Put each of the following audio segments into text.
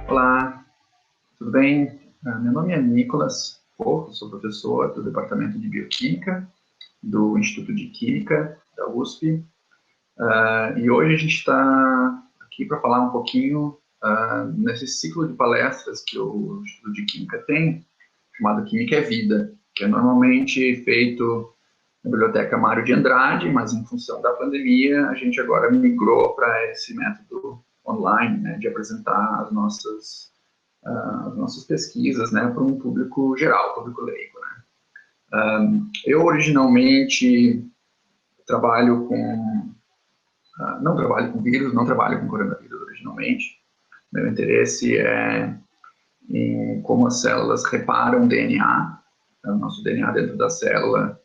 Olá, tudo bem? Meu nome é Nicolas Porro, sou professor do Departamento de Bioquímica do Instituto de Química da USP. E hoje a gente está aqui para falar um pouquinho nesse ciclo de palestras que o Instituto de Química tem, chamado Química é Vida, que é normalmente feito na Biblioteca Mário de Andrade, mas em função da pandemia a gente agora migrou para esse método online, né, de apresentar as nossas pesquisas, né, para um público geral, público leigo, né. Eu originalmente trabalho com, não trabalho com vírus, não trabalho com coronavírus originalmente. Meu interesse é em como as células reparam DNA. Então, o nosso DNA dentro da célula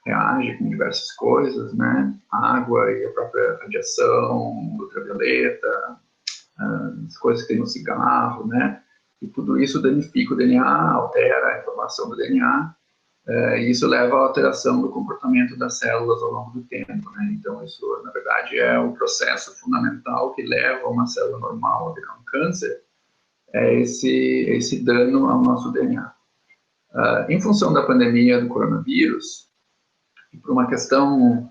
reage com diversas coisas, né, água e a própria radiação ultravioleta, as coisas que tem no cigarro, né, e tudo isso danifica o DNA, altera a informação do DNA, e isso leva à alteração do comportamento das células ao longo do tempo, né? Então isso, na verdade, é o processo fundamental que leva uma célula normal a virar um câncer, é esse dano ao nosso DNA. Em função da pandemia do coronavírus, e por uma questão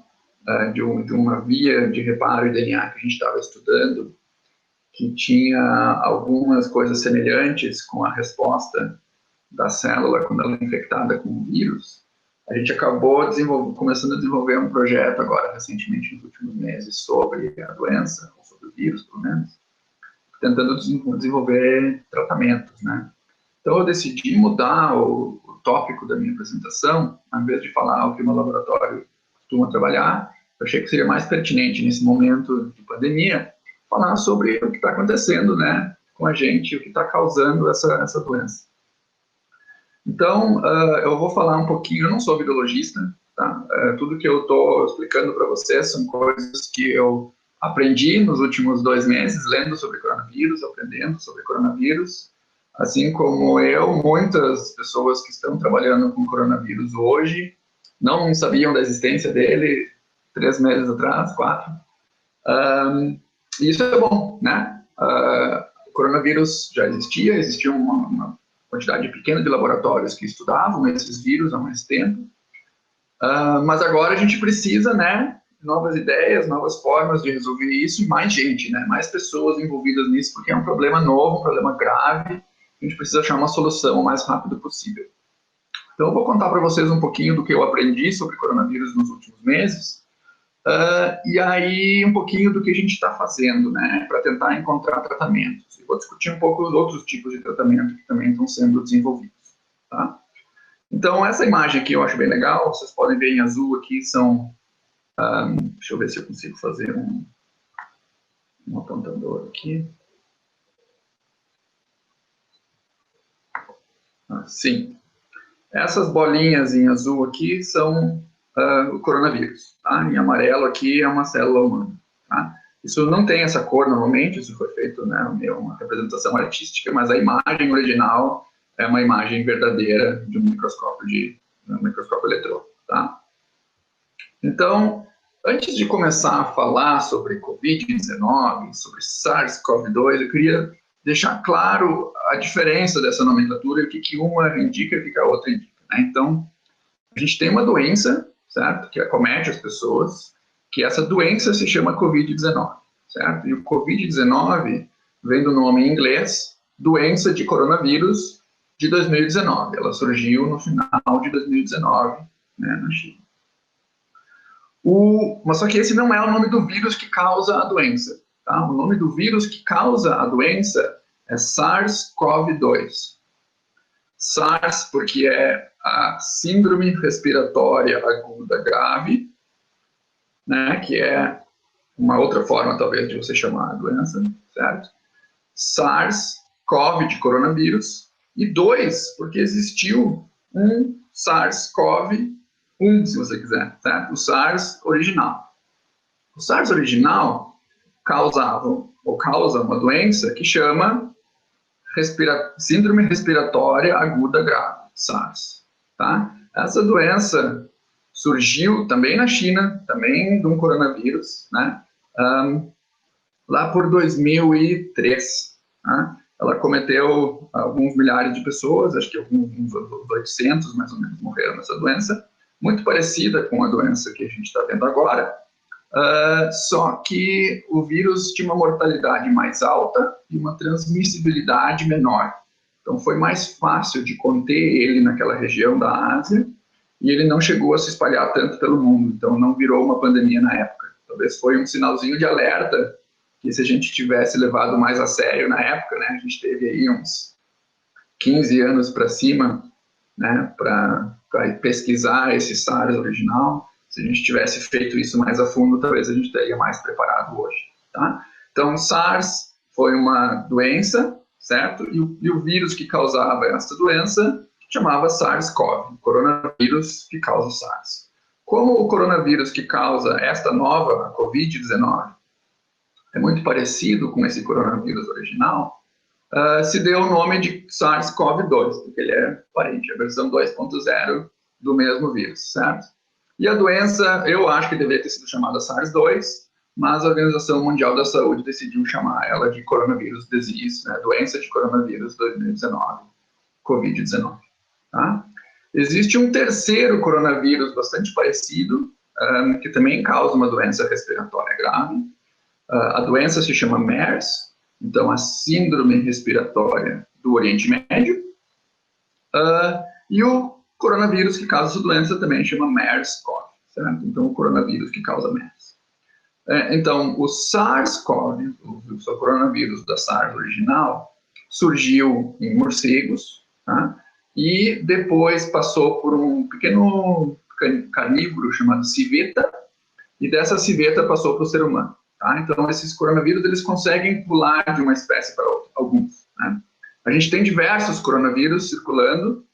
de uma via de reparo de DNA que a gente estava estudando, que tinha algumas coisas semelhantes com a resposta da célula quando ela é infectada com o vírus, a gente acabou começando a desenvolver um projeto agora, recentemente, nos últimos meses, sobre a doença, ou sobre o vírus, pelo menos, tentando desenvolver tratamentos, né? Então, eu decidi mudar o tópico da minha apresentação, ao invés de falar o que o meu laboratório costuma trabalhar, eu achei que seria mais pertinente, nesse momento de pandemia, falar sobre o que está acontecendo, né, com a gente, o que está causando essa doença. Então, eu vou falar um pouquinho, eu não sou virologista, tá? Tudo que eu estou explicando para vocês são coisas que eu aprendi nos últimos 2 meses, lendo sobre coronavírus, aprendendo sobre coronavírus, assim como eu, muitas pessoas que estão trabalhando com coronavírus hoje não sabiam da existência dele 3 meses atrás, 4. E isso é bom, né? O coronavírus já existia uma quantidade pequena de laboratórios que estudavam esses vírus há mais tempo, mas agora a gente precisa, né, novas ideias, novas formas de resolver isso e mais gente, né, mais pessoas envolvidas nisso, porque é um problema novo, um problema grave, a gente precisa achar uma solução o mais rápido possível. Então eu vou contar para vocês um pouquinho do que eu aprendi sobre coronavírus nos últimos meses, e aí um pouquinho do que a gente está fazendo, né, para tentar encontrar tratamentos. Eu vou discutir um pouco os outros tipos de tratamento que também estão sendo desenvolvidos, tá? Então, essa imagem aqui eu acho bem legal, vocês podem ver em azul aqui, são... deixa eu ver se eu consigo fazer um apontador aqui. Sim. Essas bolinhas em azul aqui são o coronavírus, tá? Em amarelo aqui é uma célula humana, tá? Isso não tem essa cor normalmente, isso foi feito, né, uma representação artística, mas a imagem original é uma imagem verdadeira de um microscópio eletrônico, tá? Então, antes de começar a falar sobre Covid-19, sobre SARS-CoV-2, eu queria deixar claro a diferença dessa nomenclatura e o que uma indica e o que a outra indica, né? Então, a gente tem uma doença, certo, que acomete as pessoas, que essa doença se chama Covid-19, certo? E o Covid-19 vem do nome em inglês, doença de coronavírus de 2019. Ela surgiu no final de 2019, né, na China. Mas só que esse não é o nome do vírus que causa a doença, tá? O nome do vírus que causa a doença é SARS-CoV-2. SARS porque é a Síndrome Respiratória Aguda Grave, né, que é uma outra forma, talvez, de você chamar a doença, certo? SARS-CoV de coronavírus, e 2, porque existiu um SARS-CoV-1, se você quiser, certo? O SARS original. O SARS original causa uma doença que chama Síndrome Respiratória Aguda Grave, SARS, tá? Essa doença surgiu também na China, também de um coronavírus, né? Lá por 2003, tá? ela cometeu alguns milhares de pessoas, acho que uns 800 mais ou menos morreram nessa doença, muito parecida com a doença que a gente está vendo agora, só que o vírus tinha uma mortalidade mais alta e uma transmissibilidade menor. Então foi mais fácil de conter ele naquela região da Ásia e ele não chegou a se espalhar tanto pelo mundo, então não virou uma pandemia na época. Talvez foi um sinalzinho de alerta que se a gente tivesse levado mais a sério na época, né, a gente teve aí uns 15 anos para cima, né, para pesquisar esse SARS original. Se a gente tivesse feito isso mais a fundo, talvez a gente estaria mais preparado hoje, tá? Então, SARS foi uma doença, certo? E o vírus que causava essa doença chamava SARS-CoV, coronavírus que causa SARS. Como o coronavírus que causa esta nova, a Covid-19, é muito parecido com esse coronavírus original, se deu o nome de SARS-CoV-2, porque ele é parente, a versão 2.0 do mesmo vírus, certo? E a doença, eu acho que deveria ter sido chamada SARS-2, mas a Organização Mundial da Saúde decidiu chamar ela de Coronavirus Disease, né? Doença de Coronavírus 2019, Covid-19. Tá? Existe um terceiro coronavírus bastante parecido, que também causa uma doença respiratória grave. A doença se chama MERS, então a Síndrome Respiratória do Oriente Médio. E o coronavírus que causa essa doença também chama MERS-CoV, certo? Então, o coronavírus que causa MERS. Então, o SARS-CoV, o coronavírus da SARS original, surgiu em morcegos, tá? E depois passou por um pequeno carnívoro chamado civeta, e dessa civeta passou para o ser humano. Tá? Então, esses coronavírus, eles conseguem pular de uma espécie para outra, alguns. Né? A gente tem diversos coronavírus circulando,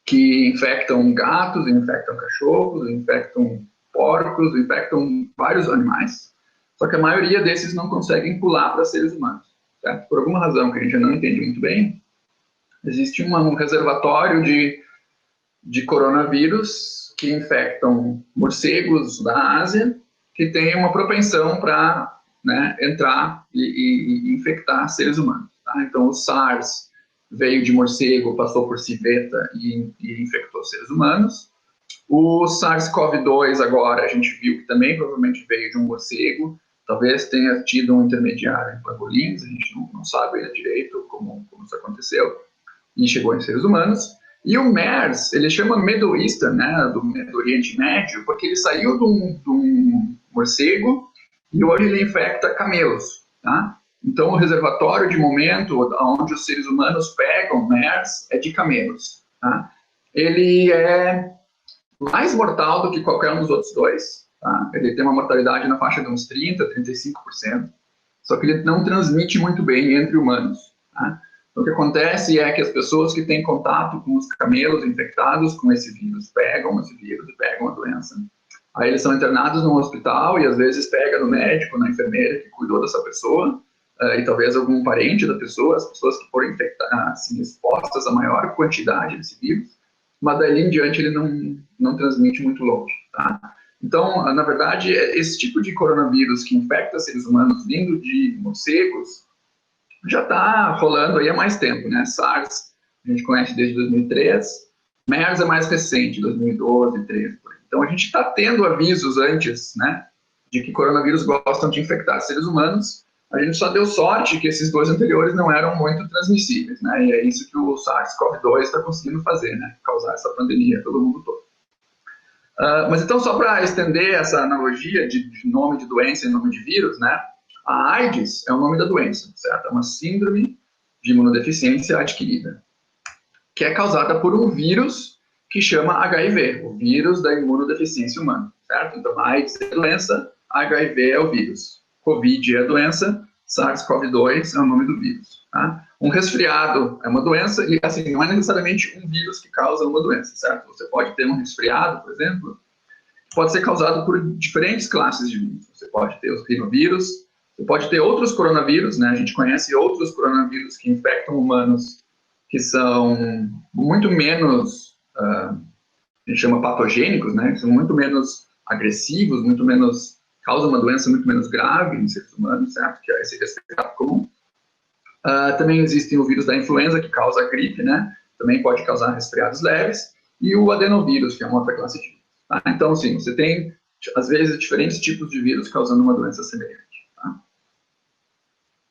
que infectam gatos, infectam cachorros, infectam porcos, infectam vários animais, só que a maioria desses não conseguem pular para seres humanos. Certo? Por alguma razão que a gente não entende muito bem, existe um reservatório de coronavírus que infectam morcegos da Ásia, que tem uma propensão para, né, entrar e infectar seres humanos. Tá? Então, o SARS veio de morcego, passou por civeta e infectou seres humanos. O SARS-CoV-2 agora, a gente viu que também provavelmente veio de um morcego, talvez tenha tido um intermediário em pangolins, a gente não sabe direito como isso aconteceu, e chegou em seres humanos. E o MERS, ele chama Middle Eastern, né, do Oriente Médio, porque ele saiu de um morcego e hoje ele infecta camelos, tá? Então, o reservatório de momento onde os seres humanos pegam MERS é de camelos, tá? Ele é mais mortal do que qualquer um dos outros dois, tá? Ele tem uma mortalidade na faixa de uns 30%, 35%, só que ele não transmite muito bem entre humanos, tá? Então, o que acontece é que as pessoas que têm contato com os camelos infectados com esse vírus pegam esse vírus e pegam a doença. Aí eles são internados num hospital e às vezes pega no médico, na enfermeira que cuidou dessa pessoa, e talvez algum parente da pessoa, as pessoas que foram assim, expostas a maior quantidade desse vírus, mas dali em diante ele não transmite muito longe, tá? Então, na verdade, esse tipo de coronavírus que infecta seres humanos vindo de morcegos já está rolando aí há mais tempo, né? SARS a gente conhece desde 2003, MERS é mais recente, 2012, 2013. Então, a gente está tendo avisos antes, né, de que coronavírus gostam de infectar seres humanos. A gente só deu sorte que esses dois anteriores não eram muito transmissíveis, né? E é isso que o SARS-CoV-2 está conseguindo fazer, né? Causar essa pandemia pelo mundo todo. Mas então, só para estender essa analogia de nome de doença e nome de vírus, né? A AIDS é o nome da doença, certo? É uma síndrome de imunodeficiência adquirida, que é causada por um vírus que chama HIV, o vírus da imunodeficiência humana, certo? Então, a AIDS é a doença, HIV é o vírus, Covid é a doença, SARS-CoV-2 é o nome do vírus, tá? Um resfriado é uma doença e, assim, não é necessariamente um vírus que causa uma doença, certo? Você pode ter um resfriado, por exemplo, que pode ser causado por diferentes classes de vírus. Você pode ter os rinovírus, você pode ter outros coronavírus, né? A gente conhece outros coronavírus que infectam humanos que são muito menos, a gente chama patogênicos, né? Que são muito menos agressivos, muito menos, causam uma doença muito menos grave em seres humanos, certo? Que é esse resfriado comum. Também existe o vírus da influenza, que causa gripe, né? Também pode causar resfriados leves. E o adenovírus, que é uma outra classe de vírus. Tá? Então, sim, você tem, às vezes, diferentes tipos de vírus causando uma doença semelhante. Tá?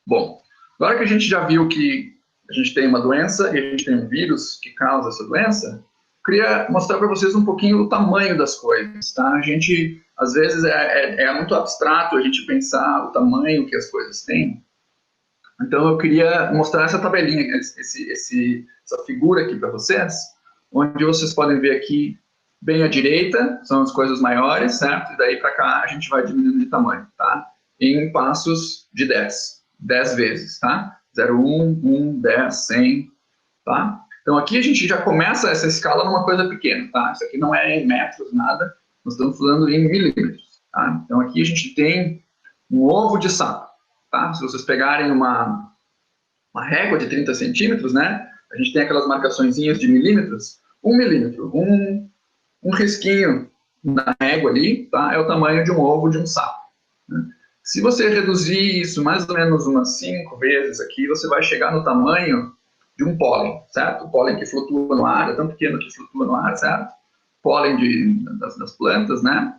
Bom, agora que a gente já viu que a gente tem uma doença e a gente tem um vírus que causa essa doença, eu queria mostrar para vocês um pouquinho do tamanho das coisas. Tá? A gente, às vezes, é muito abstrato a gente pensar o tamanho que as coisas têm. Então, eu queria mostrar essa tabelinha, essa figura aqui para vocês, onde vocês podem ver aqui, bem à direita, são as coisas maiores, certo? E daí para cá a gente vai diminuindo de tamanho, tá? Em passos de 10 vezes, tá? 0, 1, 1, 10, 100, tá? Então aqui a gente já começa essa escala numa coisa pequena, tá? Isso aqui não é em metros, nada, nós estamos falando em milímetros, tá? Então aqui a gente tem um ovo de sapo, tá? Se vocês pegarem uma régua de 30 centímetros, né? A gente tem aquelas marcaçõezinhas de milímetros, 1 milímetro, um risquinho na régua ali, tá? É o tamanho de um ovo de um sapo. Né? Se você reduzir isso mais ou menos umas 5 vezes aqui, você vai chegar no tamanho de um pólen, certo? O pólen que flutua no ar, é tão pequeno que flutua no ar, certo? Pólen das plantas, né?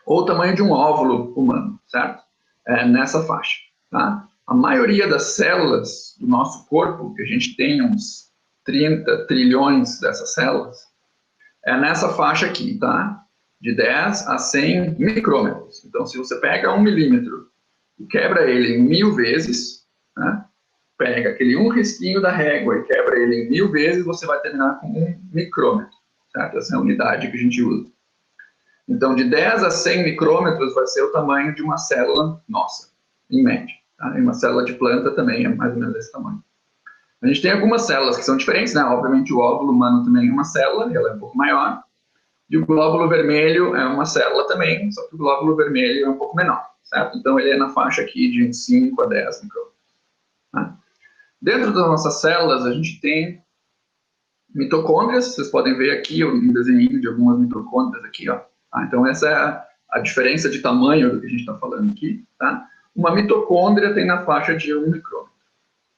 Ou o tamanho de um óvulo humano, certo? Nessa faixa, tá? A maioria das células do nosso corpo, que a gente tem uns 30 trilhões dessas células, é nessa faixa aqui, tá? De 10 a 100 micrômetros. Então, se você pega 1 milímetro e quebra ele em 1000 vezes, né? Pega aquele um risquinho da régua e quebra ele em 1000 vezes, você vai terminar com 1 micrômetro, certo? Essa é a unidade que a gente usa. Então, de 10 a 100 micrômetros vai ser o tamanho de uma célula nossa, em média. Tá? E uma célula de planta também é mais ou menos desse tamanho. A gente tem algumas células que são diferentes, né? Obviamente o óvulo humano também é uma célula, ela é um pouco maior. E o glóbulo vermelho é uma célula também, só que o glóbulo vermelho é um pouco menor, certo? Então ele é na faixa aqui de uns 5 a 10 micrômetros. Tá? Dentro das nossas células a gente tem mitocôndrias, vocês podem ver aqui um desenho de algumas mitocôndrias aqui, ó. Tá? Então essa é a diferença de tamanho do que a gente está falando aqui, tá? Uma mitocôndria tem na faixa de 1 micrômetro.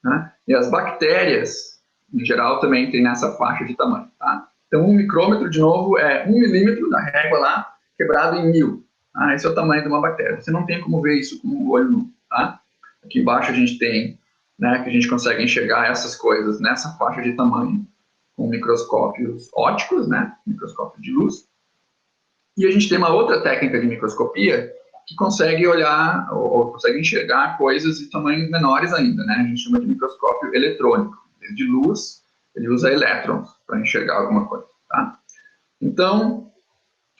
Né? E as bactérias, em geral, também tem nessa faixa de tamanho. Tá? Então, 1 micrômetro, de novo, é 1 milímetro da régua lá, quebrado em 1000. Tá? Esse é o tamanho de uma bactéria. Você não tem como ver isso com o olho nu. Tá? Aqui embaixo a gente tem, né, que a gente consegue enxergar essas coisas nessa faixa de tamanho, com microscópios ópticos, né, microscópio de luz. E a gente tem uma outra técnica de microscopia que consegue olhar ou consegue enxergar coisas de tamanhos menores ainda, né? A gente chama de microscópio eletrônico. De luz, ele usa elétrons para enxergar alguma coisa, tá? Então,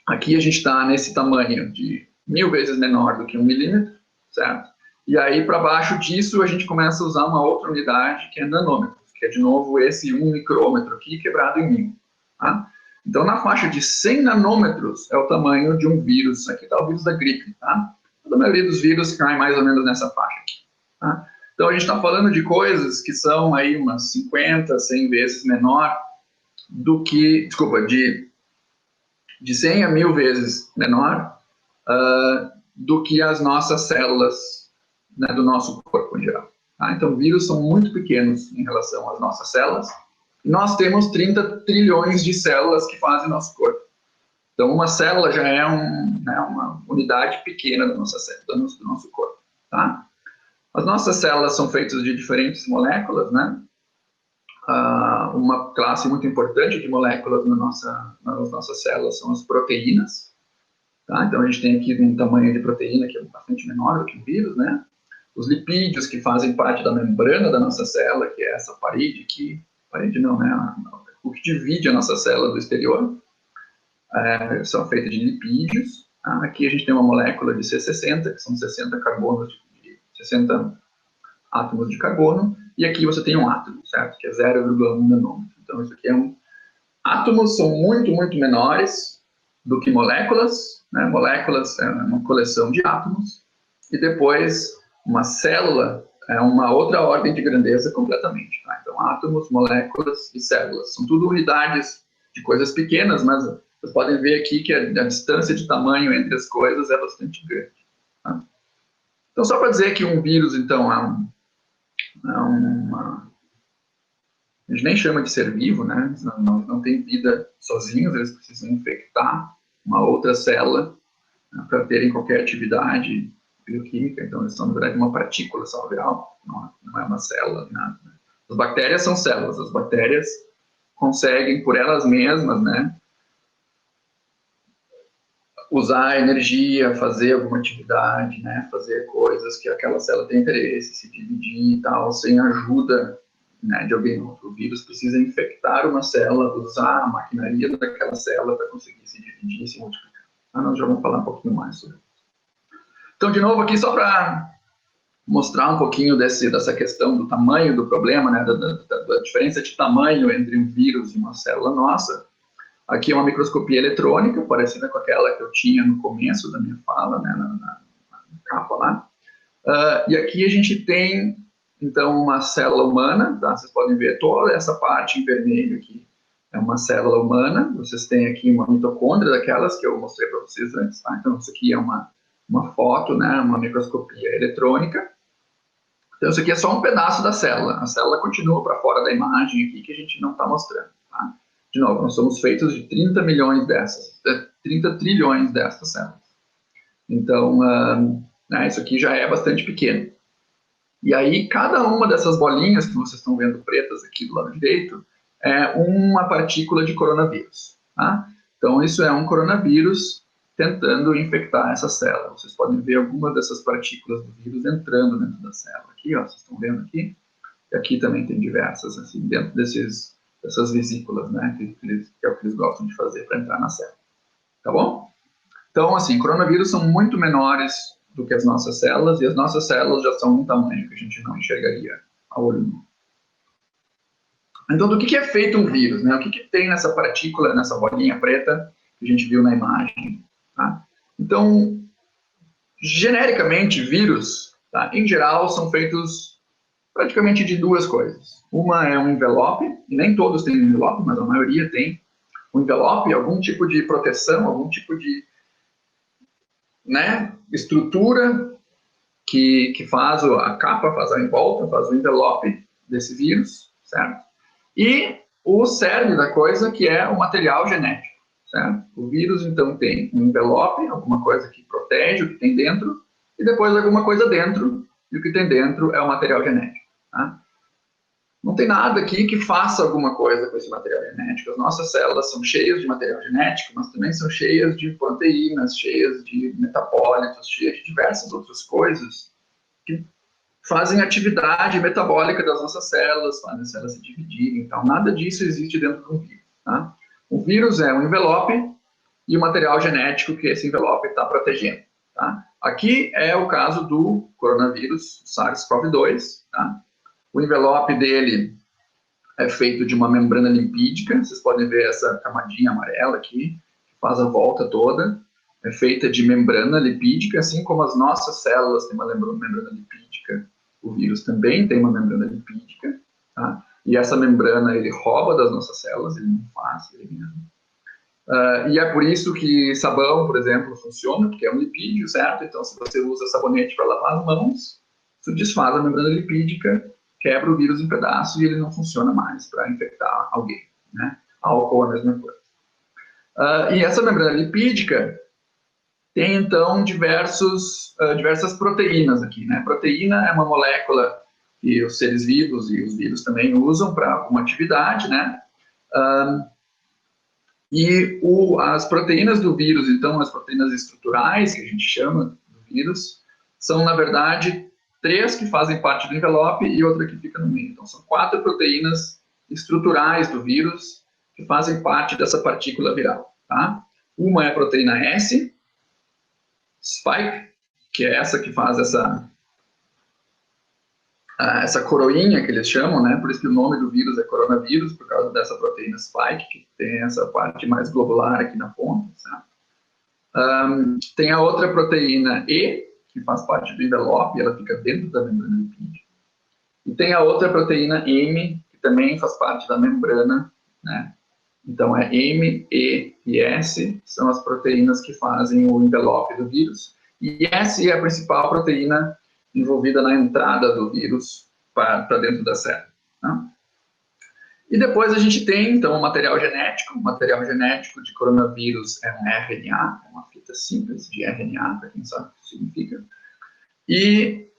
aqui a gente está nesse tamanho de 1000 vezes menor do que 1 milímetro, certo? E aí, para baixo disso, a gente começa a usar uma outra unidade, que é nanômetros, que é, de novo, esse 1 micrômetro aqui quebrado em 1000, tá? Então, na faixa de 100 nanômetros é o tamanho de um vírus. Aqui está o vírus da gripe, tá? A maioria dos vírus cai mais ou menos nessa faixa aqui, tá? Então, a gente está falando de coisas que são aí umas 50, 100 vezes menor do que... Desculpa, de 100 a 1000 vezes menor do que as nossas células, né, do nosso corpo em geral. Tá? Então, vírus são muito pequenos em relação às nossas células. Nós temos 30 trilhões de células que fazem nosso corpo. Então, uma célula já é uma unidade pequena do nosso corpo. Tá? As nossas células são feitas de diferentes moléculas, né? Uma classe muito importante de moléculas nas nossas células são as proteínas. Tá? Então, a gente tem aqui um tamanho de proteína que é bastante menor do que o vírus, né? Os lipídios, que fazem parte da membrana da nossa célula, que é essa parede aqui. Parede não, né? O que divide a nossa célula do exterior. São feitas de lipídios. Tá? Aqui a gente tem uma molécula de C60, que são 60 carbonos, 60 átomos de carbono, e aqui você tem um átomo, certo? Que é 0,1 nanômetro. Então, isso aqui átomos são muito, muito menores do que moléculas, né? Moléculas é uma coleção de átomos, e depois uma célula é uma outra ordem de grandeza completamente. Tá? Então, átomos, moléculas e células. São tudo unidades de coisas pequenas, mas vocês podem ver aqui que a distância de tamanho entre as coisas é bastante grande. Tá? Então, só para dizer que um vírus, então, a gente nem chama de ser vivo, né? Eles não tem vida sozinhos, eles precisam infectar uma outra célula, né, para terem qualquer atividade bioquímica. Então, eles são, na verdade, uma partícula só viral, não é uma célula, nada. Né? As bactérias são células, as bactérias conseguem, por elas mesmas, né, usar a energia, fazer alguma atividade, né, fazer coisas que aquela célula tem interesse, se dividir e tal, sem ajuda, né, de alguém outro. O vírus precisa infectar uma célula, usar a maquinaria daquela célula para conseguir se dividir e se multiplicar. Nós já vamos falar um pouquinho mais sobre isso. Então, de novo, aqui só para mostrar um pouquinho dessa questão do tamanho do problema, né, da diferença de tamanho entre um vírus e uma célula nossa. Aqui é uma microscopia eletrônica, parecida com aquela que eu tinha no começo da minha fala, né, na capa lá. E aqui a gente tem, então, uma célula humana, tá? Vocês podem ver toda essa parte em vermelho aqui. É uma célula humana, vocês têm aqui uma mitocôndria daquelas que eu mostrei para vocês antes, tá? Então, isso aqui é uma foto, né, uma microscopia eletrônica. Então, isso aqui é só um pedaço da célula. A célula continua para fora da imagem aqui, que a gente não está mostrando, tá? De novo, nós somos feitos de 30 trilhões dessas células. Então, né, isso aqui já é bastante pequeno. E aí, cada uma dessas bolinhas que vocês estão vendo pretas aqui do lado direito é uma partícula de coronavírus. Tá? Então, isso é um coronavírus tentando infectar essa célula. Vocês podem ver algumas dessas partículas do vírus entrando dentro da célula. Aqui, ó, vocês estão vendo aqui. E aqui também tem diversas, assim, dentro dessas vesículas, né, que é o que eles gostam de fazer para entrar na célula. Tá bom? Então, assim, coronavírus são muito menores do que as nossas células, e as nossas células já são um tamanho que a gente não enxergaria a olho nu. Então, do que é feito um vírus, né? O que tem nessa partícula, nessa bolinha preta que a gente viu na imagem? Tá? Então, genericamente, vírus, tá, em geral, são feitos praticamente de duas coisas. Uma é um envelope, e nem todos têm envelope, mas a maioria tem um envelope, algum tipo de proteção, algum tipo de, né, estrutura que faz a capa, faz a envolta, faz o envelope desse vírus, certo? E o cerne da coisa, que é o material genético, certo? O vírus, então, tem um envelope, alguma coisa que protege o que tem dentro, e depois alguma coisa dentro, e o que tem dentro é o material genético, tá? Não tem nada aqui que faça alguma coisa com esse material genético. As nossas células são cheias de material genético, mas também são cheias de proteínas, cheias de metabólitos, cheias de diversas outras coisas que fazem atividade metabólica das nossas células, fazem as células se dividirem. Então, nada disso existe dentro de um vírus. Tá? O vírus é um envelope e o material genético que esse envelope está protegendo. Tá? Aqui é o caso do coronavírus SARS-CoV-2, tá? O envelope dele é feito de uma membrana lipídica, vocês podem ver essa camadinha amarela aqui, que faz a volta toda, é feita de membrana lipídica, assim como as nossas células têm uma membrana lipídica, o vírus também tem uma membrana lipídica, tá? E essa membrana ele rouba das nossas células, ele não faz ele mesmo. E é por isso que sabão, por exemplo, funciona, porque é um lipídio, certo? Então, se você usa sabonete para lavar as mãos, isso desfaz a membrana lipídica, quebra o vírus em pedaços e ele não funciona mais para infectar alguém, né? Álcool é a mesma coisa. E essa membrana lipídica tem, então, diversas proteínas aqui, né? Proteína é uma molécula que os seres vivos e os vírus também usam para alguma atividade, né? As proteínas do vírus, então, as proteínas estruturais, que a gente chama do vírus, são, na verdade, 3 que fazem parte do envelope e outra que fica no meio. Então, são 4 proteínas estruturais do vírus que fazem parte dessa partícula viral, tá? Uma é a proteína S, spike, que é essa que faz essa coroinha que eles chamam, né? Por isso que o nome do vírus é coronavírus, por causa dessa proteína spike, que tem essa parte mais globular aqui na ponta, certo? Tem a outra proteína E, que faz parte do envelope, ela fica dentro da membrana lipídica. E tem a outra proteína M, que também faz parte da membrana, né? Então, é M, E e S, são as proteínas que fazem o envelope do vírus. E S é a principal proteína envolvida na entrada do vírus para dentro da célula. Tá? E depois a gente tem, então, o material genético. O material genético de coronavírus é um RNA, é uma fita simples de RNA, para quem sabe o que significa. E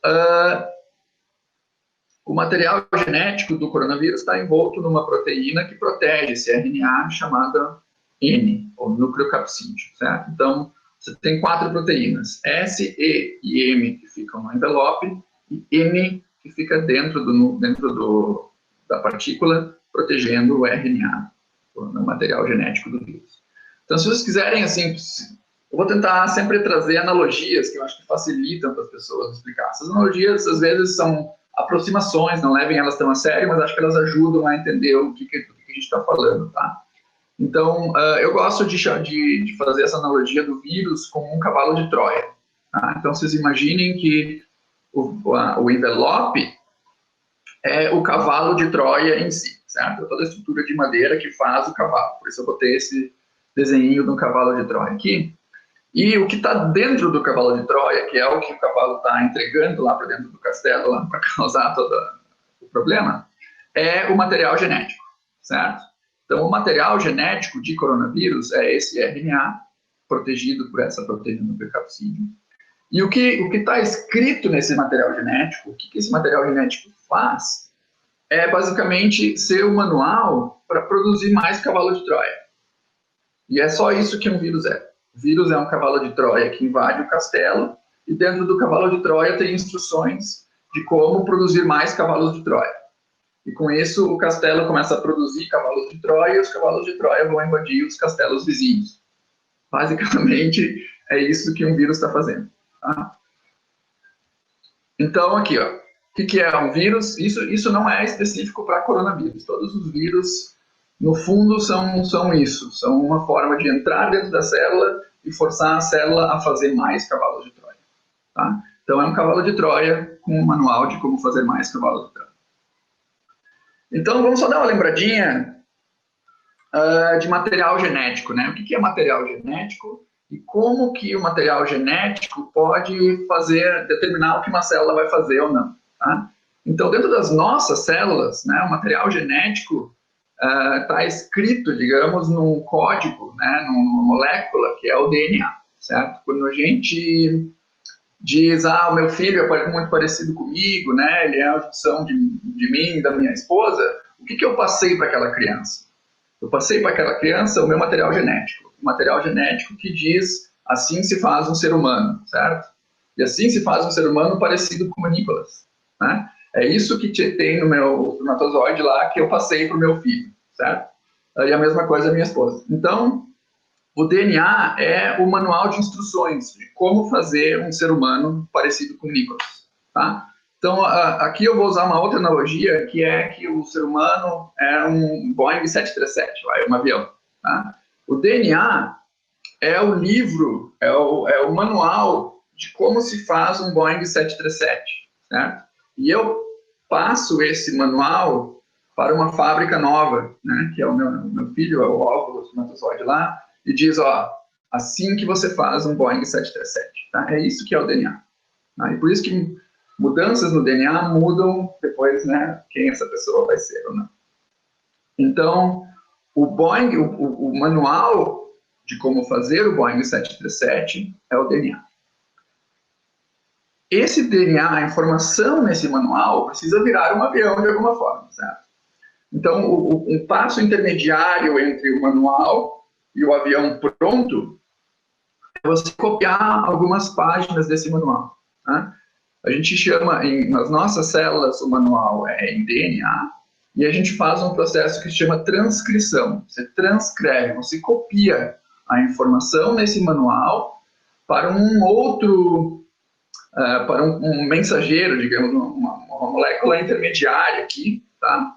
o material genético do coronavírus está envolto numa proteína que protege esse RNA chamada N, ou nucleocapsídeo, certo? Então, você tem 4 proteínas, S, E e M, que ficam no envelope, e N, que fica dentro da partícula, protegendo o RNA, o material genético do vírus. Então, se vocês quiserem, assim, eu vou tentar sempre trazer analogias que eu acho que facilitam para as pessoas explicar. Essas analogias, às vezes, são aproximações, não levem elas tão a sério, mas acho que elas ajudam a entender o que a gente está falando, tá? Então, eu gosto de fazer essa analogia do vírus como um cavalo de Troia. Tá? Então, vocês imaginem que o envelope é o cavalo de Troia em si, certo? Toda a estrutura de madeira que faz o cavalo. Por isso eu botei esse desenho do cavalo de Troia aqui. E o que está dentro do cavalo de Troia, que é o que o cavalo está entregando lá para dentro do castelo, para causar todo o problema, é o material genético, certo? Então, o material genético de coronavírus é esse RNA, protegido por essa proteína nucleocapsídeo. E o que está escrito nesse material genético, o que esse material genético faz, é basicamente ser o manual para produzir mais cavalo de Troia. E é só isso que um vírus é. O vírus é um cavalo de Troia que invade o castelo, e dentro do cavalo de Troia tem instruções de como produzir mais cavalos de Troia. E com isso, o castelo começa a produzir cavalos de Troia, e os cavalos de Troia vão invadir os castelos vizinhos. Basicamente, é isso que um vírus está fazendo. Tá? Então, aqui, ó, o que é um vírus? Isso não é específico para coronavírus. Todos os vírus, no fundo, são isso. São uma forma de entrar dentro da célula e forçar a célula a fazer mais cavalos de Troia. Tá? Então, é um cavalo de Troia com um manual de como fazer mais cavalos de Troia. Então, vamos só dar uma lembradinha de material genético, né? O que é material genético e como que o material genético pode determinar o que uma célula vai fazer ou não, tá? Então, dentro das nossas células, né, o material genético está escrito, digamos, num código, né, numa molécula, que é o DNA, certo? Quando a gente diz, o meu filho é muito parecido comigo, né? Ele é a junção de mim e da minha esposa. O que eu passei para aquela criança? Eu passei para aquela criança o meu material genético. O material genético que diz, assim se faz um ser humano, certo? E assim se faz um ser humano parecido com o Nicolas, né? É isso que tem no meu espermatozoide lá, que eu passei para o meu filho, certo? E a mesma coisa a minha esposa. Então, o DNA é o manual de instruções de como fazer um ser humano parecido com o Nicolas, tá? Então, aqui eu vou usar uma outra analogia, que é que o ser humano é um Boeing 737, um avião, tá? O DNA é o livro, é o manual de como se faz um Boeing 737, certo? E eu passo esse manual para uma fábrica nova, né, que é o meu filho, é o óvulo, o espermatozoide lá, e diz, assim que você faz um Boeing 737, tá? É isso que é o DNA. Tá? E por isso que mudanças no DNA mudam depois, né, quem essa pessoa vai ser ou não. Então, o Boeing, o manual de como fazer o Boeing 737 é o DNA. Esse DNA, a informação nesse manual, precisa virar um avião de alguma forma, certo? Então, um passo intermediário entre o manual e o avião pronto é você copiar algumas páginas desse manual. Tá? A gente chama, nas nossas células, o manual é em DNA, e a gente faz um processo que se chama transcrição. Você transcreve, você copia a informação nesse manual para um outro, para um mensageiro, digamos, uma molécula intermediária aqui, tá?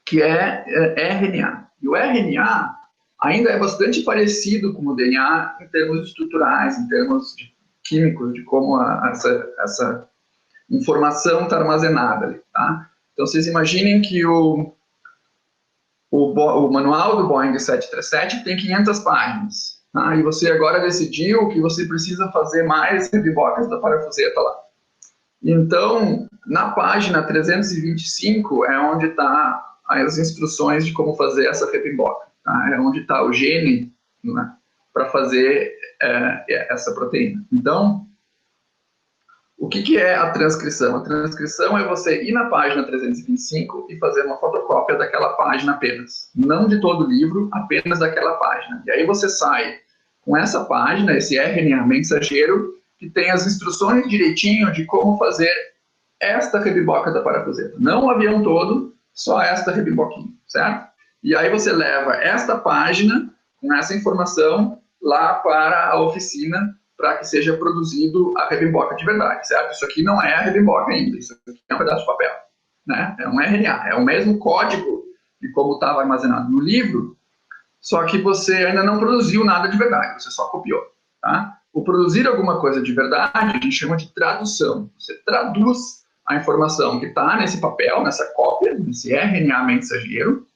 Que é RNA. E o RNA ainda é bastante parecido com o DNA em termos estruturais, em termos químicos, de como essa informação está armazenada ali, tá? Então, vocês imaginem que o manual do Boeing 737 tem 500 páginas, tá? E você agora decidiu que você precisa fazer mais rebibocas da parafuseta lá. Então, na página 325 é onde está as instruções de como fazer essa ribimboca. Tá? É onde está o gene, né, para fazer essa proteína. Então, o que é a transcrição? A transcrição é você ir na página 325 e fazer uma fotocópia daquela página apenas. Não de todo o livro, apenas daquela página. E aí você sai com essa página, esse RNA mensageiro, que tem as instruções direitinho de como fazer esta ribimboca da parafuseta. Não o avião todo, só esta ribimboquinha, certo? E aí você leva esta página com essa informação lá para a oficina para que seja produzido a ribimboca de verdade, certo? Isso aqui não é a ribimboca ainda, isso aqui é um pedaço de papel, né? É um RNA, é o mesmo código de como estava armazenado no livro, só que você ainda não produziu nada de verdade, você só copiou, tá? O produzir alguma coisa de verdade, a gente chama de tradução. Você traduz a informação que está nesse papel, nessa cópia, nesse RNA mensageiro,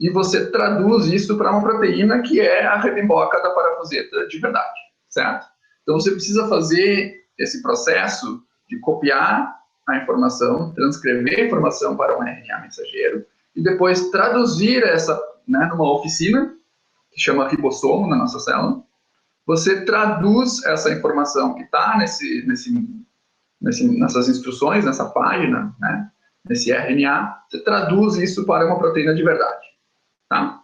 e você traduz isso para uma proteína que é a ribimboca da parafuseta de verdade, certo? Então você precisa fazer esse processo de copiar a informação, transcrever a informação para um RNA mensageiro e depois traduzir essa, né, numa oficina que chama ribossomo na nossa célula. Você traduz essa informação que está nessas instruções, nessa página, né, nesse RNA, você traduz isso para uma proteína de verdade. Tá?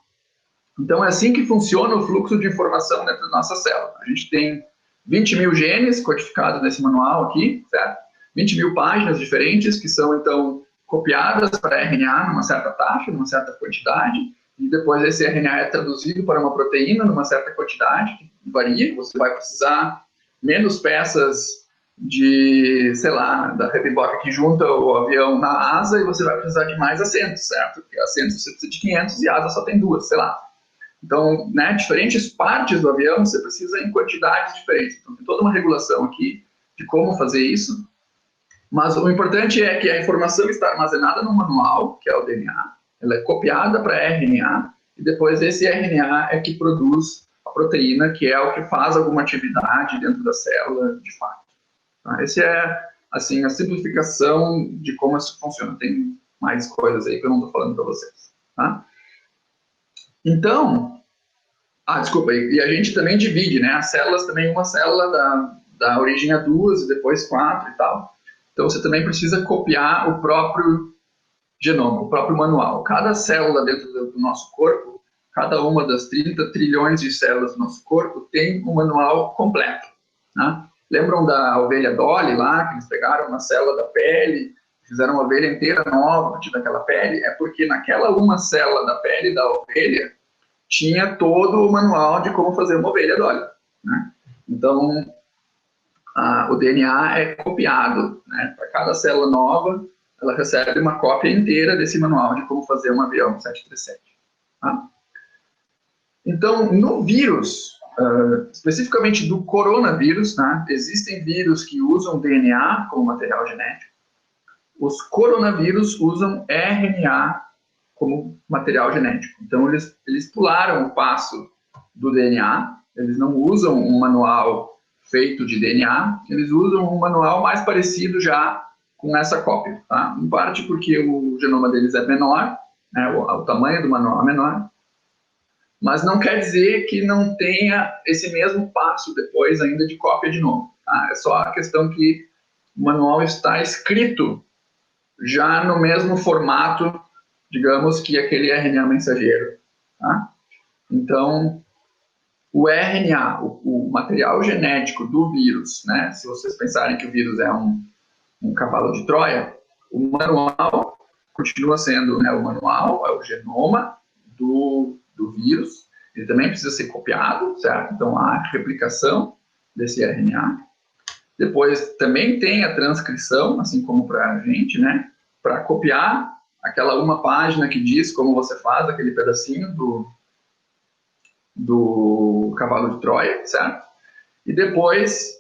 Então é assim que funciona o fluxo de informação dentro da nossa célula. A gente tem 20 mil genes codificados nesse manual aqui, certo? 20 mil páginas diferentes que são, então, copiadas para RNA numa certa taxa, numa certa quantidade, e depois esse RNA é traduzido para uma proteína numa certa quantidade, que varia, você vai precisar menos peças de, sei lá, da ribimboca que junta o avião na asa e você vai precisar de mais assentos, certo? Porque assentos você precisa de 500 e a asa só tem 2, sei lá. Então, né, diferentes partes do avião você precisa em quantidades diferentes. Então, tem toda uma regulação aqui de como fazer isso. Mas o importante é que a informação está armazenada no manual, que é o DNA. Ela é copiada para RNA e depois esse RNA é que produz a proteína, que é o que faz alguma atividade dentro da célula de fato. Tá? Essa é, assim, a simplificação de como isso funciona. Tem mais coisas aí que eu não estou falando para vocês. Tá? Então, desculpa, e a gente também divide, né? As células também, uma célula da origem a 2 e depois 4 e tal. Então, você também precisa copiar o próprio genoma, o próprio manual. Cada célula dentro do nosso corpo, cada uma das 30 trilhões de células do nosso corpo tem um manual completo. Né? Lembram da ovelha Dolly lá, que eles pegaram uma célula da pele, fizeram uma ovelha inteira nova a partir daquela pele? É porque naquela uma célula da pele da ovelha tinha todo o manual de como fazer uma ovelha Dolly. Né? Então, o DNA é copiado, né? Para cada célula nova, ela recebe uma cópia inteira desse manual de como fazer um avião 737. Tá? Então, no vírus, especificamente do coronavírus, tá? Existem vírus que usam DNA como material genético. Os coronavírus usam RNA como material genético. Então, eles pularam o passo do DNA, eles não usam um manual feito de DNA, eles usam um manual mais parecido já com essa cópia. Tá? Em parte porque o genoma deles é menor, né? o tamanho do manual é menor, mas não quer dizer que não tenha esse mesmo passo depois ainda de cópia de novo. Tá? É só a questão que o manual está escrito já no mesmo formato, digamos, que aquele RNA mensageiro. Tá? Então, o RNA, o material genético do vírus, né? Se vocês pensarem que o vírus é um cavalo de Troia, o manual continua sendo, né, o manual, é o genoma do vírus, ele também precisa ser copiado, certo? Então, há replicação desse RNA. Depois, também tem a transcrição, assim como para a gente, né? Para copiar aquela uma página que diz como você faz aquele pedacinho do cavalo de Troia, certo? E depois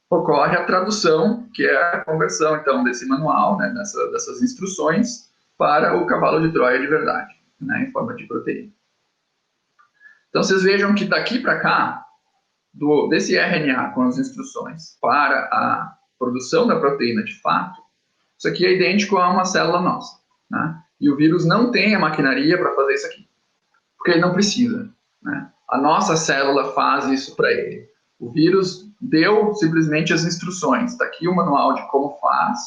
ocorre a tradução, que é a conversão, então, desse manual, né, dessas instruções, para o cavalo de Troia de verdade, né, em forma de proteína. Então, vocês vejam que daqui para cá, desse RNA com as instruções para a produção da proteína de fato, Isso aqui é idêntico a uma célula nossa, né? E o vírus não tem a maquinaria para fazer isso aqui, porque ele não precisa, né? A nossa célula faz isso para ele. O vírus deu simplesmente as instruções. Está aqui o manual de como faz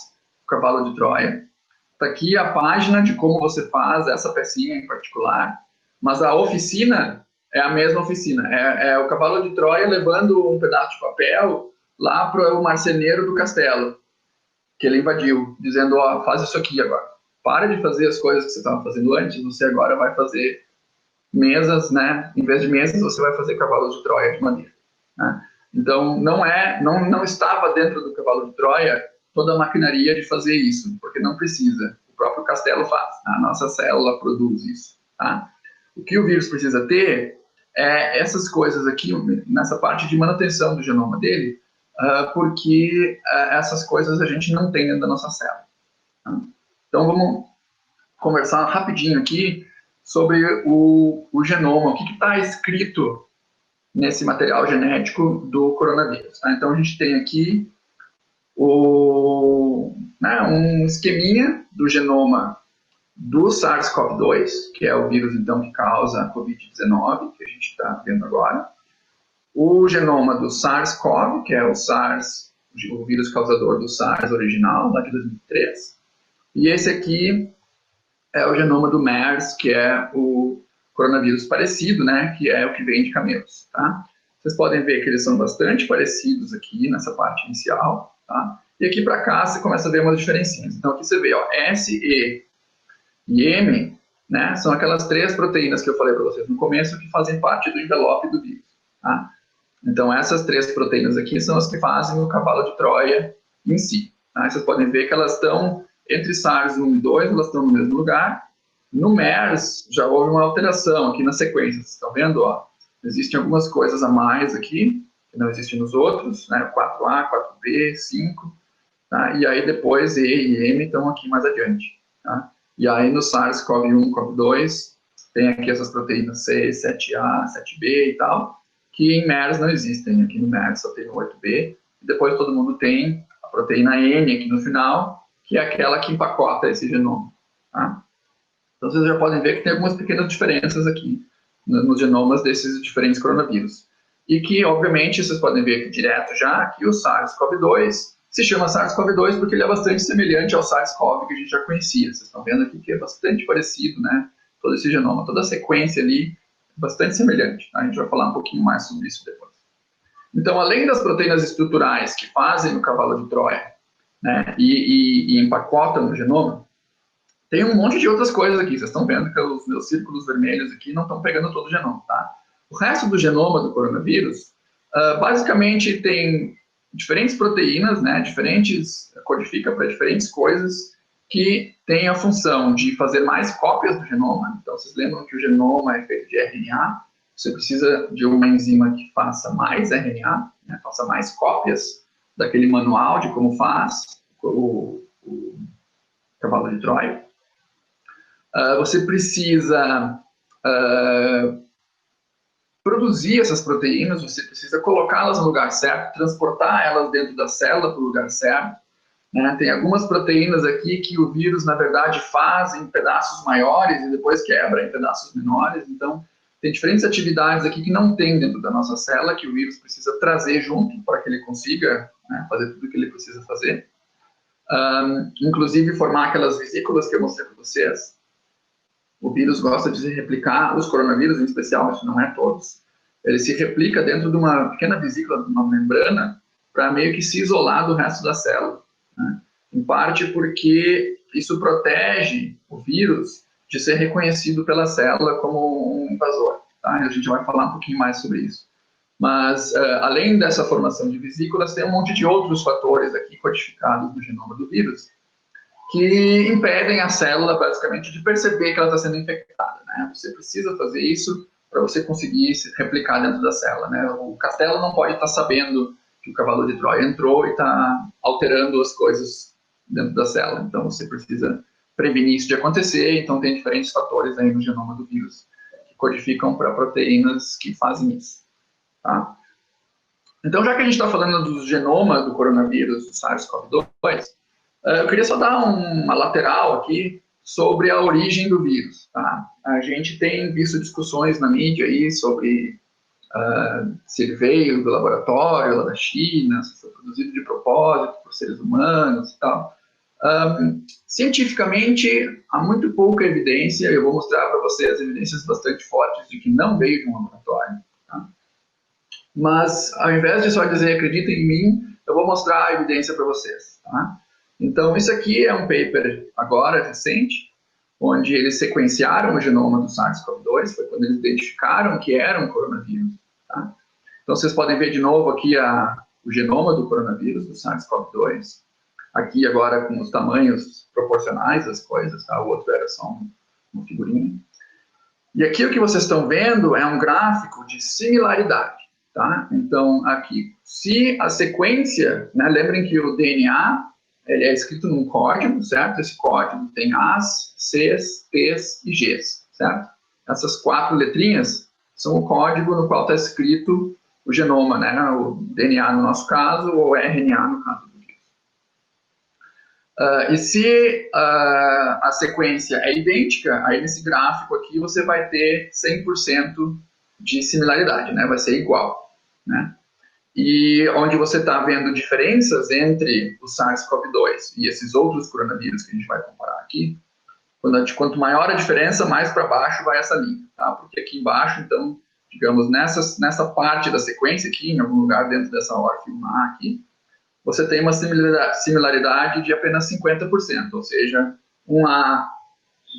o cavalo de Troia. Está aqui a página de como você faz essa pecinha em particular. Mas a oficina é a mesma oficina. É o cavalo de Troia levando um pedaço de papel lá para o marceneiro do castelo, que ele invadiu, dizendo, ó, faz isso aqui agora. Para de fazer as coisas que você estava fazendo antes, você agora vai fazer mesas, né? Em vez de mesas, você vai fazer cavalos de Troia de madeira, né? Então, não estava dentro do cavalo de Troia toda a maquinaria de fazer isso, porque não precisa. O próprio castelo faz, a nossa célula produz isso, tá? O que o vírus precisa ter é essas coisas aqui, nessa parte de manutenção do genoma dele, porque essas coisas a gente não tem dentro da nossa célula, tá? Então, vamos conversar rapidinho aqui sobre o genoma, o que está escrito nesse material genético do coronavírus, tá? Então, a gente tem aqui um esqueminha do genoma do SARS-CoV-2, que é o vírus, então, que causa a Covid-19, que a gente está vendo agora. O genoma do SARS-CoV, que é o vírus causador do SARS original, lá de 2003. E esse aqui é o genoma do MERS, que é o coronavírus parecido, né, que é o que vem de camelos, tá? Vocês podem ver que eles são bastante parecidos aqui nessa parte inicial, tá? E aqui para cá você começa a ver umas diferencinhas. Então aqui você vê, ó, S, E e M, né, são aquelas 3 proteínas que eu falei para vocês no começo que fazem parte do envelope do vírus, tá? Então essas 3 proteínas aqui são as que fazem o cavalo de Troia em si, tá? Vocês podem ver que elas estão entre SARS-1 e 2, elas estão no mesmo lugar. No MERS, já houve uma alteração aqui na sequência. Vocês estão vendo? Ó, existem algumas coisas a mais aqui, que não existem nos outros, né? 4A, 4B, 5. Tá? E aí depois E e M estão aqui mais adiante. Tá? E aí no SARS-CoV-1, CoV-2, tem aqui essas proteínas C, 7A, 7B e tal, que em MERS não existem. Aqui no MERS só tem o 8B. E depois todo mundo tem a proteína N aqui no final, que é aquela que empacota esse genoma, tá? Então, vocês já podem ver que tem algumas pequenas diferenças aqui nos genomas desses diferentes coronavírus. E que, obviamente, vocês podem ver aqui direto já que o SARS-CoV-2 se chama SARS-CoV-2 porque ele é bastante semelhante ao SARS-CoV que a gente já conhecia. Vocês estão vendo aqui que é bastante parecido, né? Todo esse genoma, toda a sequência ali é bastante semelhante. Tá? A gente vai falar um pouquinho mais sobre isso depois. Então, além das proteínas estruturais que fazem o cavalo de Troia, né, e empacotam no genoma, tem um monte de outras coisas aqui. Vocês estão vendo que os meus círculos vermelhos aqui não estão pegando todo o genoma, tá? O resto do genoma do coronavírus, basicamente tem diferentes proteínas, né, codifica para diferentes coisas que têm a função de fazer mais cópias do genoma. Então, vocês lembram que o genoma é feito de RNA? Você precisa de uma enzima que faça mais RNA, né, faça mais cópias daquele manual de como faz o cavalo de Troia. Você precisa produzir essas proteínas, você precisa colocá-las no lugar certo, transportar elas dentro da célula para o lugar certo, né? Tem algumas proteínas aqui que o vírus, na verdade, faz em pedaços maiores e depois quebra em pedaços menores. Então, tem diferentes atividades aqui que não tem dentro da nossa célula, que o vírus precisa trazer junto para que ele consiga, né, fazer tudo o que ele precisa fazer. Inclusive formar aquelas vesículas que eu mostrei para vocês. O vírus gosta de se replicar, os coronavírus em especial, isso não é todos, ele se replica dentro de uma pequena vesícula, de uma membrana, para meio que se isolar do resto da célula, né? Em parte porque isso protege o vírus de ser reconhecido pela célula como um invasor, tá? A gente vai falar um pouquinho mais sobre isso. Mas, além dessa formação de vesículas, tem um monte de outros fatores aqui codificados no genoma do vírus que impedem a célula, basicamente, de perceber que ela está sendo infectada, né? Você precisa fazer isso para você conseguir se replicar dentro da célula, né? O castelo não pode estar sabendo que o cavalo de Troia entrou e está alterando as coisas dentro da célula. Então, você precisa prevenir isso de acontecer. Então, tem diferentes fatores aí no genoma do vírus que codificam para proteínas que fazem isso. Tá? Então, já que a gente está falando do genoma do coronavírus, do SARS-CoV-2, Eu queria só dar uma lateral aqui sobre a origem do vírus. Tá? A gente tem visto discussões na mídia aí sobre se ele veio do laboratório lá da China, se foi produzido de propósito por seres humanos e tal. Cientificamente, há muito pouca evidência, eu vou mostrar para vocês evidências bastante fortes de que não veio de um laboratório. Tá? Mas, ao invés de só dizer acredita em mim, eu vou mostrar a evidência para vocês. Tá? Então, isso aqui é um paper agora, recente, onde eles sequenciaram o genoma do SARS-CoV-2, foi quando eles identificaram que era um coronavírus. Tá? Então, vocês podem ver de novo aqui o genoma do coronavírus, do SARS-CoV-2. Aqui agora com os tamanhos proporcionais das coisas, tá? O outro era só uma figurinha. E aqui o que vocês estão vendo é um gráfico de similaridade. Tá? Então, aqui, se a sequência, né, lembrem que o DNA ele é escrito num código, certo? Esse código tem A's, C's, T's e G's, certo? Essas 4 letrinhas são o código no qual está escrito o genoma, né? O DNA no nosso caso, ou RNA no caso do vírus. E se a sequência é idêntica, aí nesse gráfico aqui você vai ter 100% de similaridade, né? Vai ser igual, né? E onde você está vendo diferenças entre o SARS-CoV-2 e esses outros coronavírus que a gente vai comparar aqui, quanto maior a diferença, mais para baixo vai essa linha, tá? Porque aqui embaixo, então, digamos, nessa parte da sequência aqui, em algum lugar dentro dessa órfima A aqui, você tem uma similaridade de apenas 50%, ou seja, um A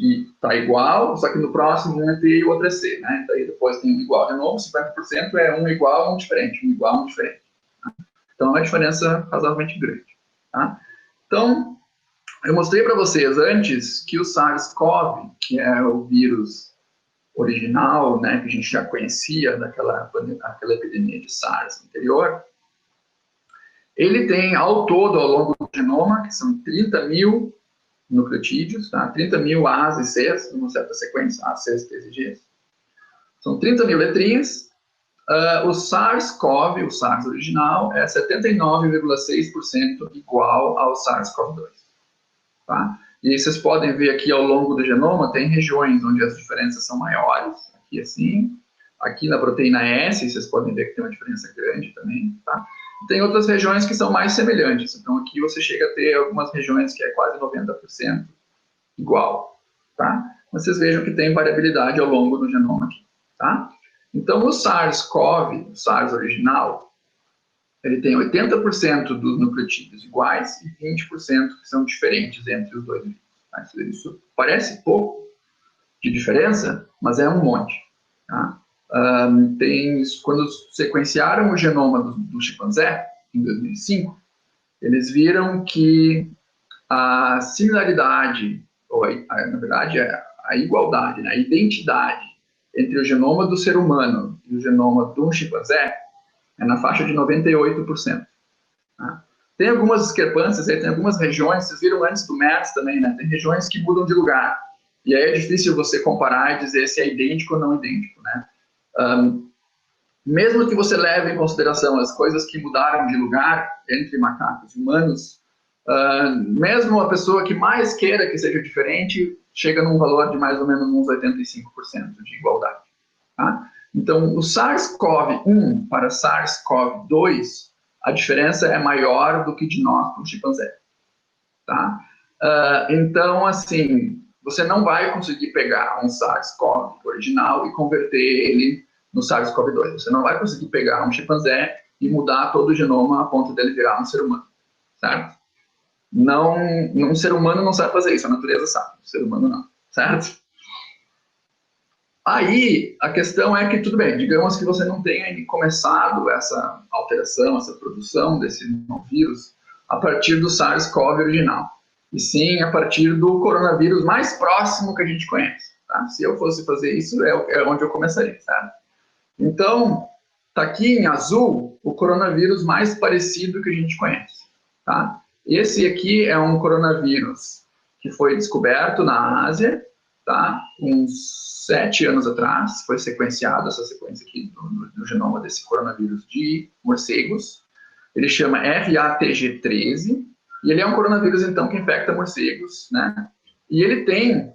está igual, só que no próximo um é T e o outro é C, né? Daí depois tem um igual de novo, 50% é um igual, um diferente, um igual, um diferente. Tá? Então é uma diferença razoavelmente grande. Tá? Então, eu mostrei para vocês antes que o SARS-CoV, que é o vírus original, né, que a gente já conhecia daquela epidemia de SARS anterior, ele tem ao todo, ao longo do genoma, que são 30 mil nucleotídeos, tá? 30 mil A's e C's, numa certa sequência, A, C's, T's e G's. São 30 mil letrinhas. O SARS-CoV, o SARS original, é 79,6% igual ao SARS-CoV-2. Tá? E aí vocês podem ver aqui ao longo do genoma, tem regiões onde as diferenças são maiores, aqui assim. Aqui na proteína S, vocês podem ver que tem uma diferença grande também, tá? Tem outras regiões que são mais semelhantes. Então, aqui você chega a ter algumas regiões que é quase 90% igual, tá? Mas vocês vejam que tem variabilidade ao longo do genoma aqui, tá? Então, o SARS-CoV, o SARS original, ele tem 80% dos nucleotídeos iguais e 20% que são diferentes entre os dois vírus. Tá? Isso parece pouco de diferença, mas é um monte, tá? Quando sequenciaram o genoma do chimpanzé, em 2005, eles viram que a similaridade, ou na verdade a igualdade, né, a identidade entre o genoma do ser humano e o genoma de um chimpanzé é na faixa de 98%. Tá? Tem algumas discrepâncias, aí, tem algumas regiões, vocês viram antes do MERS também, né, tem regiões que mudam de lugar, e aí é difícil você comparar e dizer se é idêntico ou não idêntico, né? Mesmo que você leve em consideração as coisas que mudaram de lugar entre macacos e humanos, mesmo a pessoa que mais queira que seja diferente, chega num valor de mais ou menos uns 85% de igualdade. Tá? Então, o SARS-CoV-1 para SARS-CoV-2, a diferença é maior do que de nós para o chimpanzé. Tá? Então, assim, você não vai conseguir pegar um SARS-CoV original e converter ele no SARS-CoV-2. Você não vai conseguir pegar um chimpanzé e mudar todo o genoma a ponto dele virar um ser humano, certo? Não, um ser humano não sabe fazer isso, a natureza sabe, o ser humano não, certo? Aí, a questão é que, tudo bem, digamos que você não tenha começado essa alteração, essa produção desse novo vírus a partir do SARS-CoV original, e sim a partir do coronavírus mais próximo que a gente conhece. Tá? Se eu fosse fazer isso, é onde eu começaria, certo? Então, está aqui em azul o coronavírus mais parecido que a gente conhece. Tá? Esse aqui é um coronavírus que foi descoberto na Ásia, tá? Uns 7 anos atrás, foi sequenciado essa sequência aqui do genoma desse coronavírus de morcegos. Ele chama FATG13. E ele é um coronavírus, então, que infecta morcegos, né? E ele tem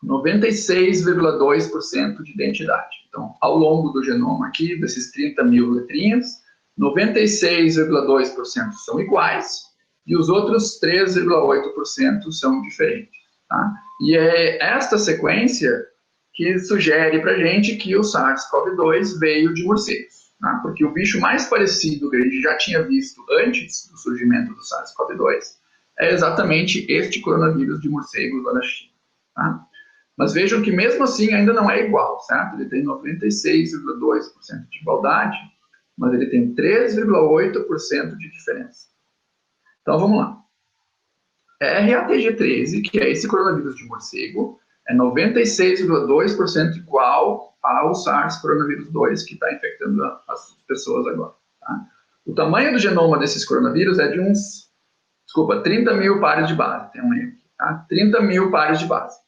96,2% de identidade. Então, ao longo do genoma aqui, desses 30 mil letrinhas, 96,2% são iguais e os outros 3,8% são diferentes. Tá? E é esta sequência que sugere para a gente que o SARS-CoV-2 veio de morcegos. Tá? Porque o bicho mais parecido que a gente já tinha visto antes do surgimento do SARS-CoV-2 é exatamente este coronavírus de morcegos lá da China. Tá? Mas vejam que mesmo assim ainda não é igual, certo? Ele tem 96,2% de igualdade, mas ele tem 3,8% de diferença. Então vamos lá. RATG13, que é esse coronavírus de morcego, é 96,2% igual ao SARS-CoV-2 que está infectando as pessoas agora. Tá? O tamanho do genoma desses coronavírus é de 30 mil pares de base. Tem um erro aqui, tá? 30 mil pares de base.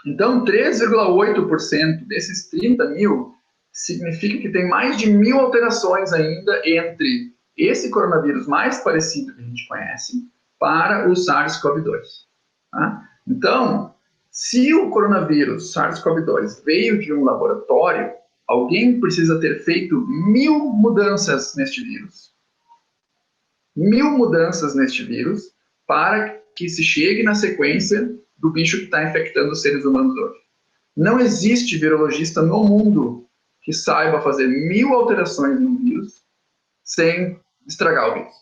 Então, 3,8% desses 30 mil significa que tem mais de 1.000 alterações ainda entre esse coronavírus mais parecido que a gente conhece para o SARS-CoV-2. Tá? Então, se o coronavírus SARS-CoV-2 veio de um laboratório, alguém precisa ter feito 1.000 mudanças neste vírus. 1.000 mudanças neste vírus para que se chegue na sequência do bicho que está infectando os seres humanos hoje. Não existe virologista no mundo que saiba fazer 1.000 alterações no vírus sem estragar o vírus.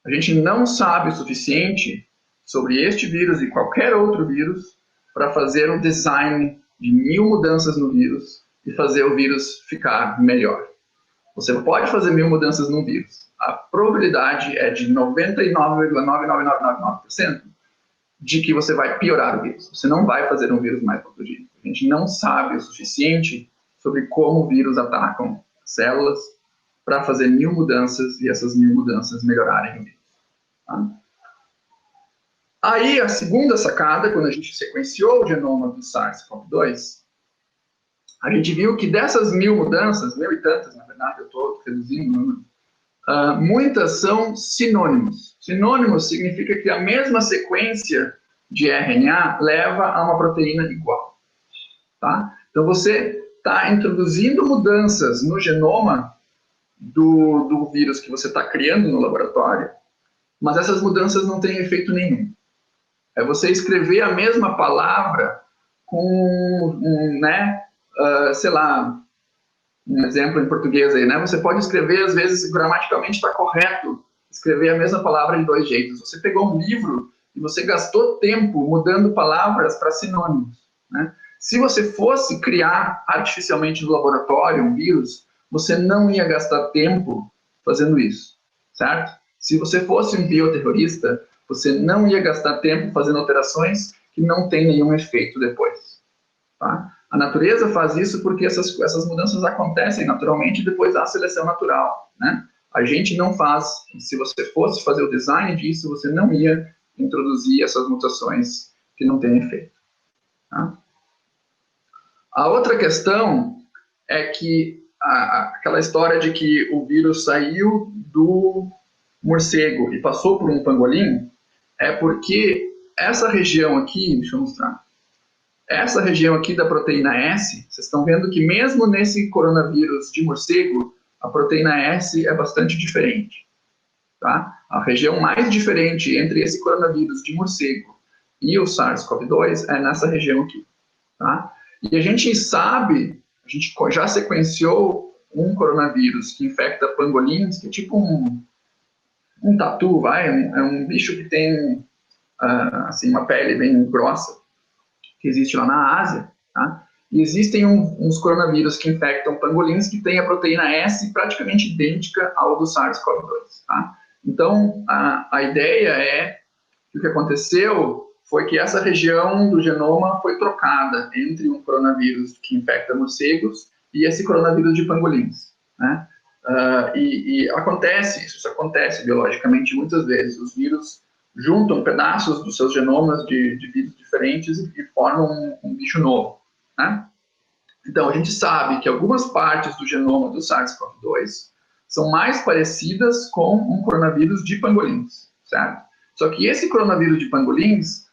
A gente não sabe o suficiente sobre este vírus e qualquer outro vírus para fazer um design de 1.000 mudanças no vírus e fazer o vírus ficar melhor. Você pode fazer 1.000 mudanças no vírus. A probabilidade é de 99,99999% de que você vai piorar o vírus. Você não vai fazer um vírus mais patogênico. A gente não sabe o suficiente sobre como vírus atacam células para fazer 1.000 mudanças e essas 1.000 mudanças melhorarem o vírus. Tá? Aí, a segunda sacada, quando a gente sequenciou o genoma do SARS-CoV-2, a gente viu que dessas 1.000 mudanças, 1.000 e tantas, na verdade, eu estou reduzindo o número, muitas são sinônimos. Sinônimos significa que a mesma sequência de RNA leva a uma proteína igual. Tá? Então, você está introduzindo mudanças no genoma do vírus que você está criando no laboratório, mas essas mudanças não têm efeito nenhum. É você escrever a mesma palavra com, sei lá, um exemplo em português aí, né? Você pode escrever, às vezes, gramaticalmente está correto, escrever a mesma palavra de dois jeitos. Você pegou um livro e você gastou tempo mudando palavras para sinônimos, né? Se você fosse criar artificialmente no laboratório um vírus, você não ia gastar tempo fazendo isso, certo? Se você fosse um bioterrorista, você não ia gastar tempo fazendo alterações que não têm nenhum efeito depois, tá? A natureza faz isso porque essas mudanças acontecem naturalmente depois da seleção natural, né? A gente não faz. Se você fosse fazer o design disso, você não ia introduzir essas mutações que não têm efeito. Tá? A outra questão é que aquela história de que o vírus saiu do morcego e passou por um pangolim é porque essa região aqui, deixa eu mostrar, essa região aqui da proteína S, vocês estão vendo que mesmo nesse coronavírus de morcego, a proteína S é bastante diferente. Tá? A região mais diferente entre esse coronavírus de morcego e o SARS-CoV-2 é nessa região aqui. Tá? E a gente sabe, a gente já sequenciou um coronavírus que infecta pangolins, que é tipo um tatu, é um bicho que tem assim, uma pele bem grossa, que existe lá na Ásia, tá? E existem uns coronavírus que infectam pangolins que têm a proteína S praticamente idêntica ao do SARS-CoV-2, tá? Então, a ideia é que o que aconteceu foi que essa região do genoma foi trocada entre um coronavírus que infecta morcegos e esse coronavírus de pangolins, né? E isso acontece biologicamente muitas vezes. Os vírus juntam pedaços dos seus genomas de vírus diferentes e formam um bicho novo, né? Então, a gente sabe que algumas partes do genoma do SARS-CoV-2 são mais parecidas com um coronavírus de pangolins, certo? Só que esse coronavírus de pangolins,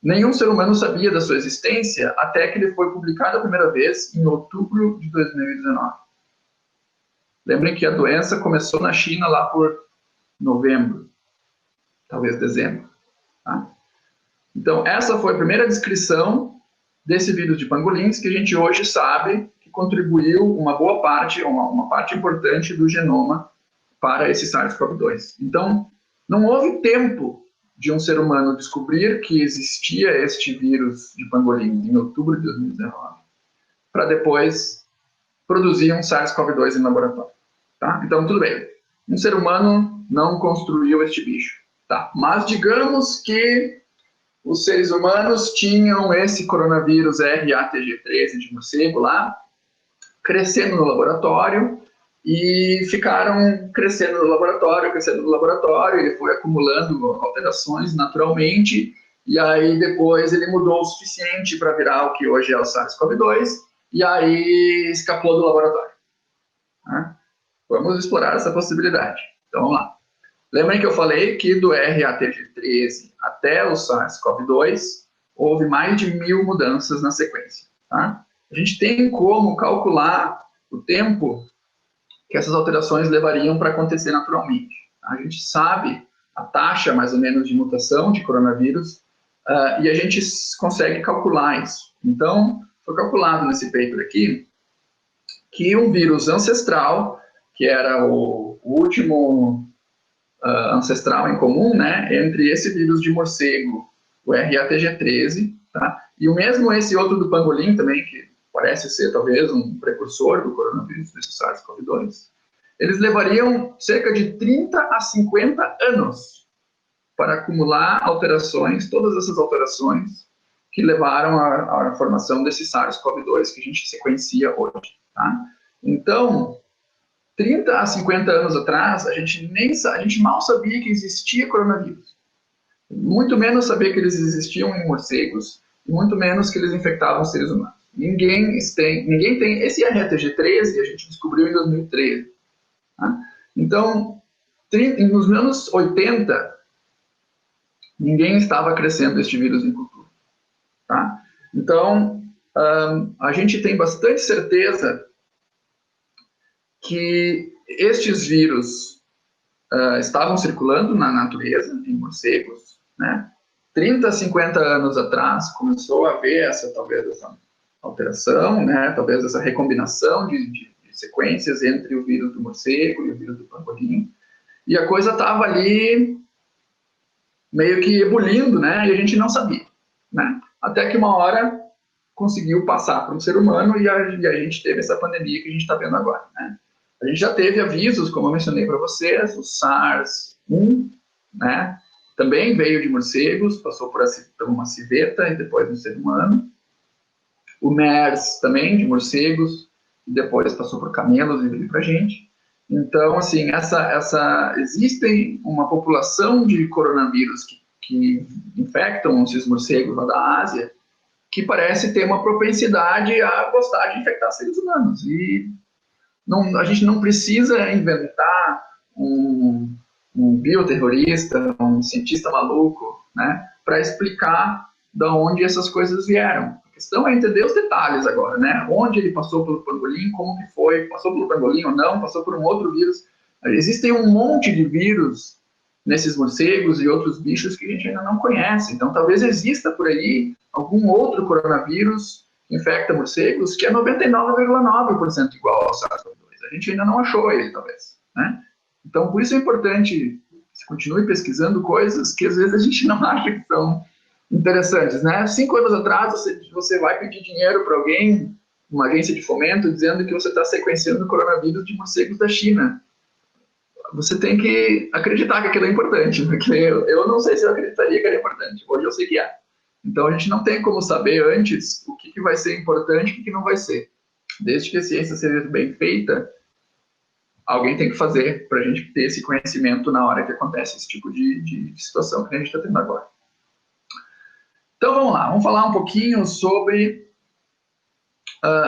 nenhum ser humano sabia da sua existência até que ele foi publicado a primeira vez em outubro de 2019. Lembrem que a doença começou na China lá por novembro, talvez dezembro. Tá? Então, essa foi a primeira descrição desse vírus de pangolins que a gente hoje sabe que contribuiu uma boa parte, uma parte importante do genoma para esse SARS-CoV-2. Então, não houve tempo de um ser humano descobrir que existia este vírus de pangolins em outubro de 2019, para depois produzir um SARS-CoV-2 em laboratório. Tá? Então, tudo bem. Um ser humano não construiu este bicho. Tá? Mas digamos que os seres humanos tinham esse coronavírus RATG13 de morcego lá, crescendo no laboratório, e ficaram crescendo no laboratório, ele foi acumulando alterações naturalmente, e aí depois ele mudou o suficiente para virar o que hoje é o SARS-CoV-2, e aí escapou do laboratório. Tá? Vamos explorar essa possibilidade. Então, vamos lá. Lembrem que eu falei que do RATG13 até o SARS-CoV-2 houve mais de 1000 mudanças na sequência. Tá? A gente tem como calcular o tempo que essas alterações levariam para acontecer naturalmente. A gente sabe a taxa, mais ou menos, de mutação de coronavírus e a gente consegue calcular isso. Então, foi calculado nesse paper aqui que um vírus ancestral, que era o último ancestral em comum, né, entre esse vírus de morcego, o RATG13, tá? E o mesmo esse outro do pangolim também, que parece ser talvez um precursor do coronavírus, desse SARS-CoV-2, eles levariam cerca de 30 a 50 anos para acumular alterações, todas essas alterações que levaram à formação desse SARS-CoV-2 que a gente sequencia hoje. Tá? Então, 30 a 50 anos atrás, a gente mal sabia que existia coronavírus. Muito menos sabia que eles existiam em morcegos, e muito menos que eles infectavam seres humanos. Ninguém tem. Esse RATG13 a gente descobriu em 2013. Tá? Então, nos anos 80, ninguém estava crescendo este vírus em cultura. Tá? Então, a gente tem bastante certeza que estes vírus estavam circulando na natureza, em morcegos, né? 30 a 50 anos atrás, começou a haver talvez essa alteração, né? Talvez essa recombinação de sequências entre o vírus do morcego e o vírus do pangolim, e a coisa estava ali meio que ebulindo, né? E a gente não sabia, né? Até que uma hora conseguiu passar para um ser humano e a gente teve essa pandemia que a gente está vendo agora, né? A gente já teve avisos, como eu mencionei para vocês, o SARS-1, né? Também veio de morcegos, passou por uma civeta e depois no ser humano. O MERS também, de morcegos, e depois passou por camelos e veio para a gente. Então, assim, existe uma população de coronavírus que infectam esses morcegos lá da Ásia, que parece ter uma propensidade a gostar de infectar seres humanos. E a gente não precisa inventar um bioterrorista, um cientista maluco, né, para explicar de onde essas coisas vieram. A questão é entender os detalhes agora, né? Onde ele passou pelo pangolim, como que foi, passou pelo pangolim ou não, passou por um outro vírus. Existem um monte de vírus nesses morcegos e outros bichos que a gente ainda não conhece. Então, talvez exista por aí algum outro coronavírus que infecta morcegos que é 99,9% igual ao SARS-CoV-2. A gente ainda não achou ele, talvez, né? Então, por isso é importante que se continue pesquisando coisas que às vezes a gente não acha que são interessantes, né? 5 anos atrás, você vai pedir dinheiro para alguém, uma agência de fomento, dizendo que você está sequenciando o coronavírus de morcegos da China. Você tem que acreditar que aquilo é importante, porque eu não sei se eu acreditaria que era importante. Hoje eu sei que é. Então, a gente não tem como saber antes o que vai ser importante e o que não vai ser. Desde que a ciência seja bem feita, alguém tem que fazer para a gente ter esse conhecimento na hora que acontece esse tipo de situação que a gente está tendo agora. Então, vamos lá. Vamos falar um pouquinho sobre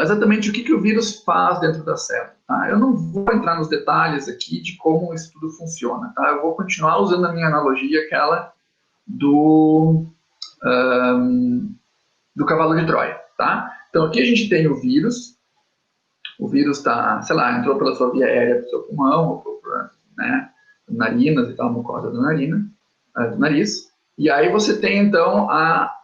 exatamente o que o vírus faz dentro da célula. Tá? Eu não vou entrar nos detalhes aqui de como isso tudo funciona. Tá? Eu vou continuar usando a minha analogia, aquela do cavalo de Troia. Tá? Então, aqui a gente tem o vírus está, sei lá, entrou pela sua via aérea para o seu pulmão, ou por, né, narinas e tal, mucosa do nariz. E aí você tem, então, a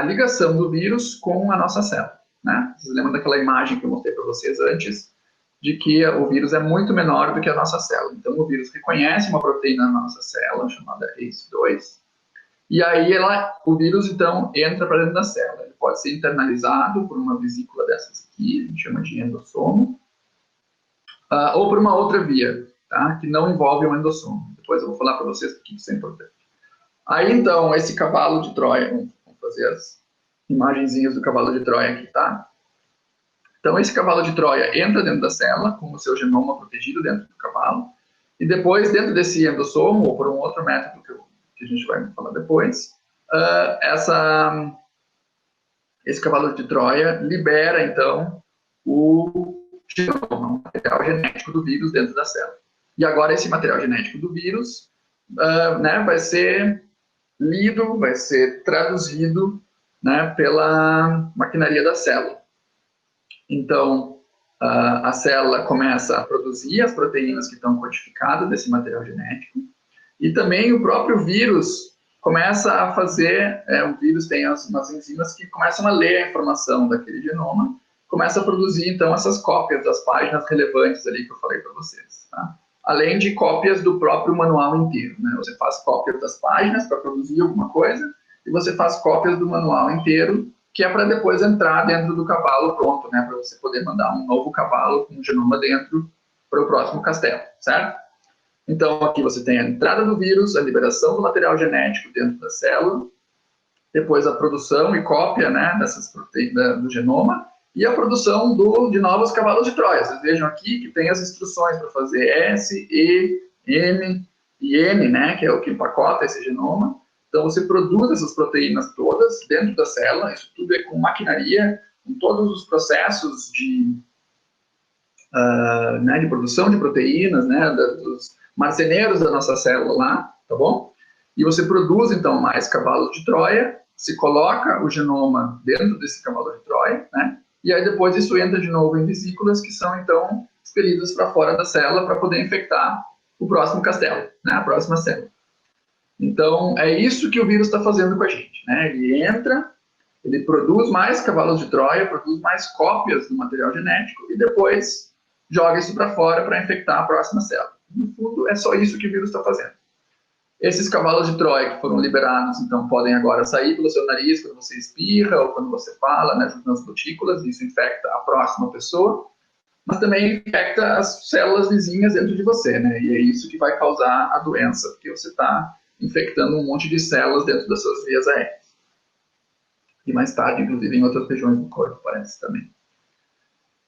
ligação do vírus com a nossa célula. Né? Vocês lembram daquela imagem que eu mostrei para vocês antes, de que o vírus é muito menor do que a nossa célula. Então, o vírus reconhece uma proteína na nossa célula, chamada ACE2, e aí o vírus, então, entra para dentro da célula. Ele pode ser internalizado por uma vesícula dessas aqui, a gente chama de endossomo, ou por uma outra via, tá? Que não envolve o endossomo. Depois eu vou falar para vocês por que isso é importante. Aí, então, esse cavalo de Troia, vamos fazer as imagenzinhas do cavalo de Troia aqui, tá? Então, esse cavalo de Troia entra dentro da célula, com o seu genoma protegido dentro do cavalo, e depois, dentro desse endossomo, ou por um outro método que a gente vai falar depois, esse cavalo de Troia libera, então, o genoma, o material genético do vírus dentro da célula. E agora esse material genético do vírus né, vai ser lido, vai ser traduzido, né, pela maquinaria da célula. Então, a célula começa a produzir as proteínas que estão codificadas desse material genético, e também o próprio vírus começa a fazer, o vírus tem umas enzimas que começam a ler a informação daquele genoma, começa a produzir, então, essas cópias das páginas relevantes ali que eu falei para vocês, tá? Além de cópias do próprio manual inteiro, né? Você faz cópias das páginas para produzir alguma coisa, e você faz cópias do manual inteiro, que é para depois entrar dentro do cavalo pronto, né? Para você poder mandar um novo cavalo com o genoma dentro para o próximo castelo, certo? Então, aqui você tem a entrada do vírus, a liberação do material genético dentro da célula, depois a produção e cópia, né, dessas proteínas do genoma, e a produção de novos cavalos de Troia. Vocês vejam aqui que tem as instruções para fazer S, E, M e N, né, que é o que empacota esse genoma. Então, você produz essas proteínas todas dentro da célula, isso tudo é com maquinaria, com todos os processos né, de produção de proteínas, né, dos marceneiros da nossa célula lá, tá bom? E você produz, então, mais cavalos de Troia, se coloca o genoma dentro desse cavalo de Troia, né? E aí depois isso entra de novo em vesículas que são, então, expelidas para fora da célula para poder infectar o próximo castelo, né? A próxima célula. Então, é isso que o vírus está fazendo com a gente, né? Ele entra, ele produz mais cavalos de Troia, produz mais cópias do material genético e depois joga isso para fora para infectar a próxima célula. No fundo, é só isso que o vírus está fazendo. Esses cavalos de Troia que foram liberados, então, podem agora sair pelo seu nariz quando você espirra ou quando você fala, né, junto nas gotículas, isso infecta a próxima pessoa, mas também infecta as células vizinhas dentro de você, né, e é isso que vai causar a doença, porque você está infectando um monte de células dentro das suas vias aéreas. E mais tarde, inclusive, em outras regiões do corpo, parece também.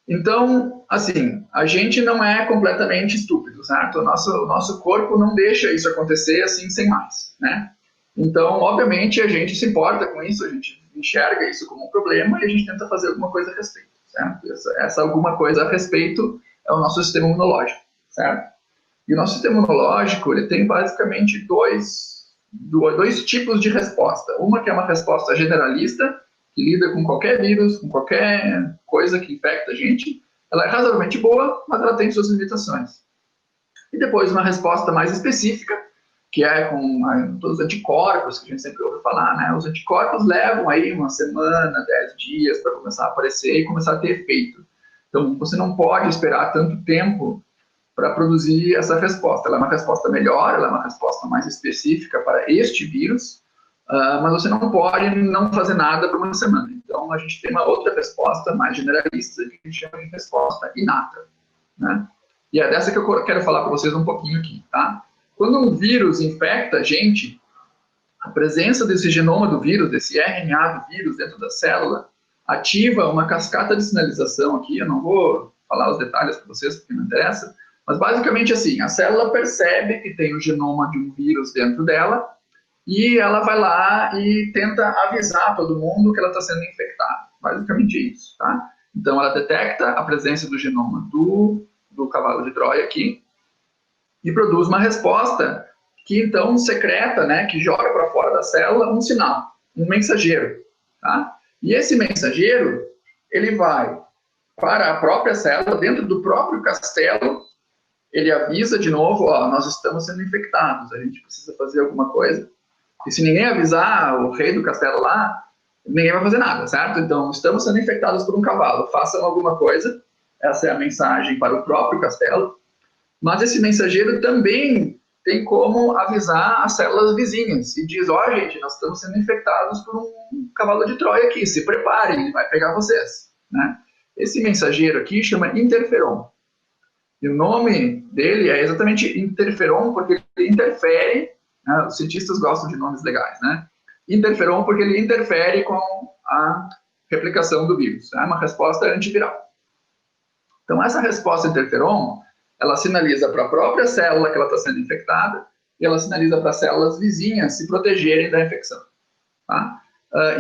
Então, assim, a gente não é completamente estúpido, certo? O nosso corpo não deixa isso acontecer assim sem mais, né? Então, obviamente, a gente se importa com isso, a gente enxerga isso como um problema e a gente tenta fazer alguma coisa a respeito, certo? Essa alguma coisa a respeito é o nosso sistema imunológico, certo? E o nosso sistema imunológico, ele tem basicamente dois tipos de resposta. Uma que é uma resposta generalista, que lida com qualquer vírus, com qualquer coisa que infecta a gente. Ela é razoavelmente boa, mas ela tem suas limitações. E depois uma resposta mais específica, que é com todos os anticorpos, que a gente sempre ouve falar, né? Os anticorpos levam aí uma semana, 10 dias para começar a aparecer e começar a ter efeito. Então, você não pode esperar tanto tempo para produzir essa resposta. Ela é uma resposta melhor, ela é uma resposta mais específica para este vírus, mas você não pode não fazer nada por uma semana. Então, a gente tem uma outra resposta mais generalista, que a gente chama de resposta inata, né? E é dessa que eu quero falar para vocês um pouquinho aqui, tá? Quando um vírus infecta a gente, a presença desse genoma do vírus, desse RNA do vírus dentro da célula, ativa uma cascata de sinalização aqui, eu não vou falar os detalhes para vocês, porque não interessa, mas basicamente assim, a célula percebe que tem o genoma de um vírus dentro dela, e ela vai lá e tenta avisar todo mundo que ela está sendo infectada. Basicamente isso, tá? Então, ela detecta a presença do genoma do cavalo de Troia aqui e produz uma resposta que, então, secreta, né, que joga para fora da célula um sinal, um mensageiro. Tá? E esse mensageiro, ele vai para a própria célula, dentro do próprio castelo, ele avisa de novo, ó, nós estamos sendo infectados, a gente precisa fazer alguma coisa. E se ninguém avisar o rei do castelo lá, ninguém vai fazer nada, certo? Então, estamos sendo infectados por um cavalo, façam alguma coisa. Essa é a mensagem para o próprio castelo. Mas esse mensageiro também tem como avisar as células vizinhas e diz, ó, gente, nós estamos sendo infectados por um cavalo de Troia aqui, se preparem, ele vai pegar vocês, né? Esse mensageiro aqui chama interferon. E o nome dele é exatamente interferon, porque ele interfere, né? Os cientistas gostam de nomes legais, né? Interferon porque ele interfere com a replicação do vírus, é uma resposta antiviral. Então, essa resposta interferon, ela sinaliza para a própria célula que ela está sendo infectada e ela sinaliza para as células vizinhas se protegerem da infecção. Tá?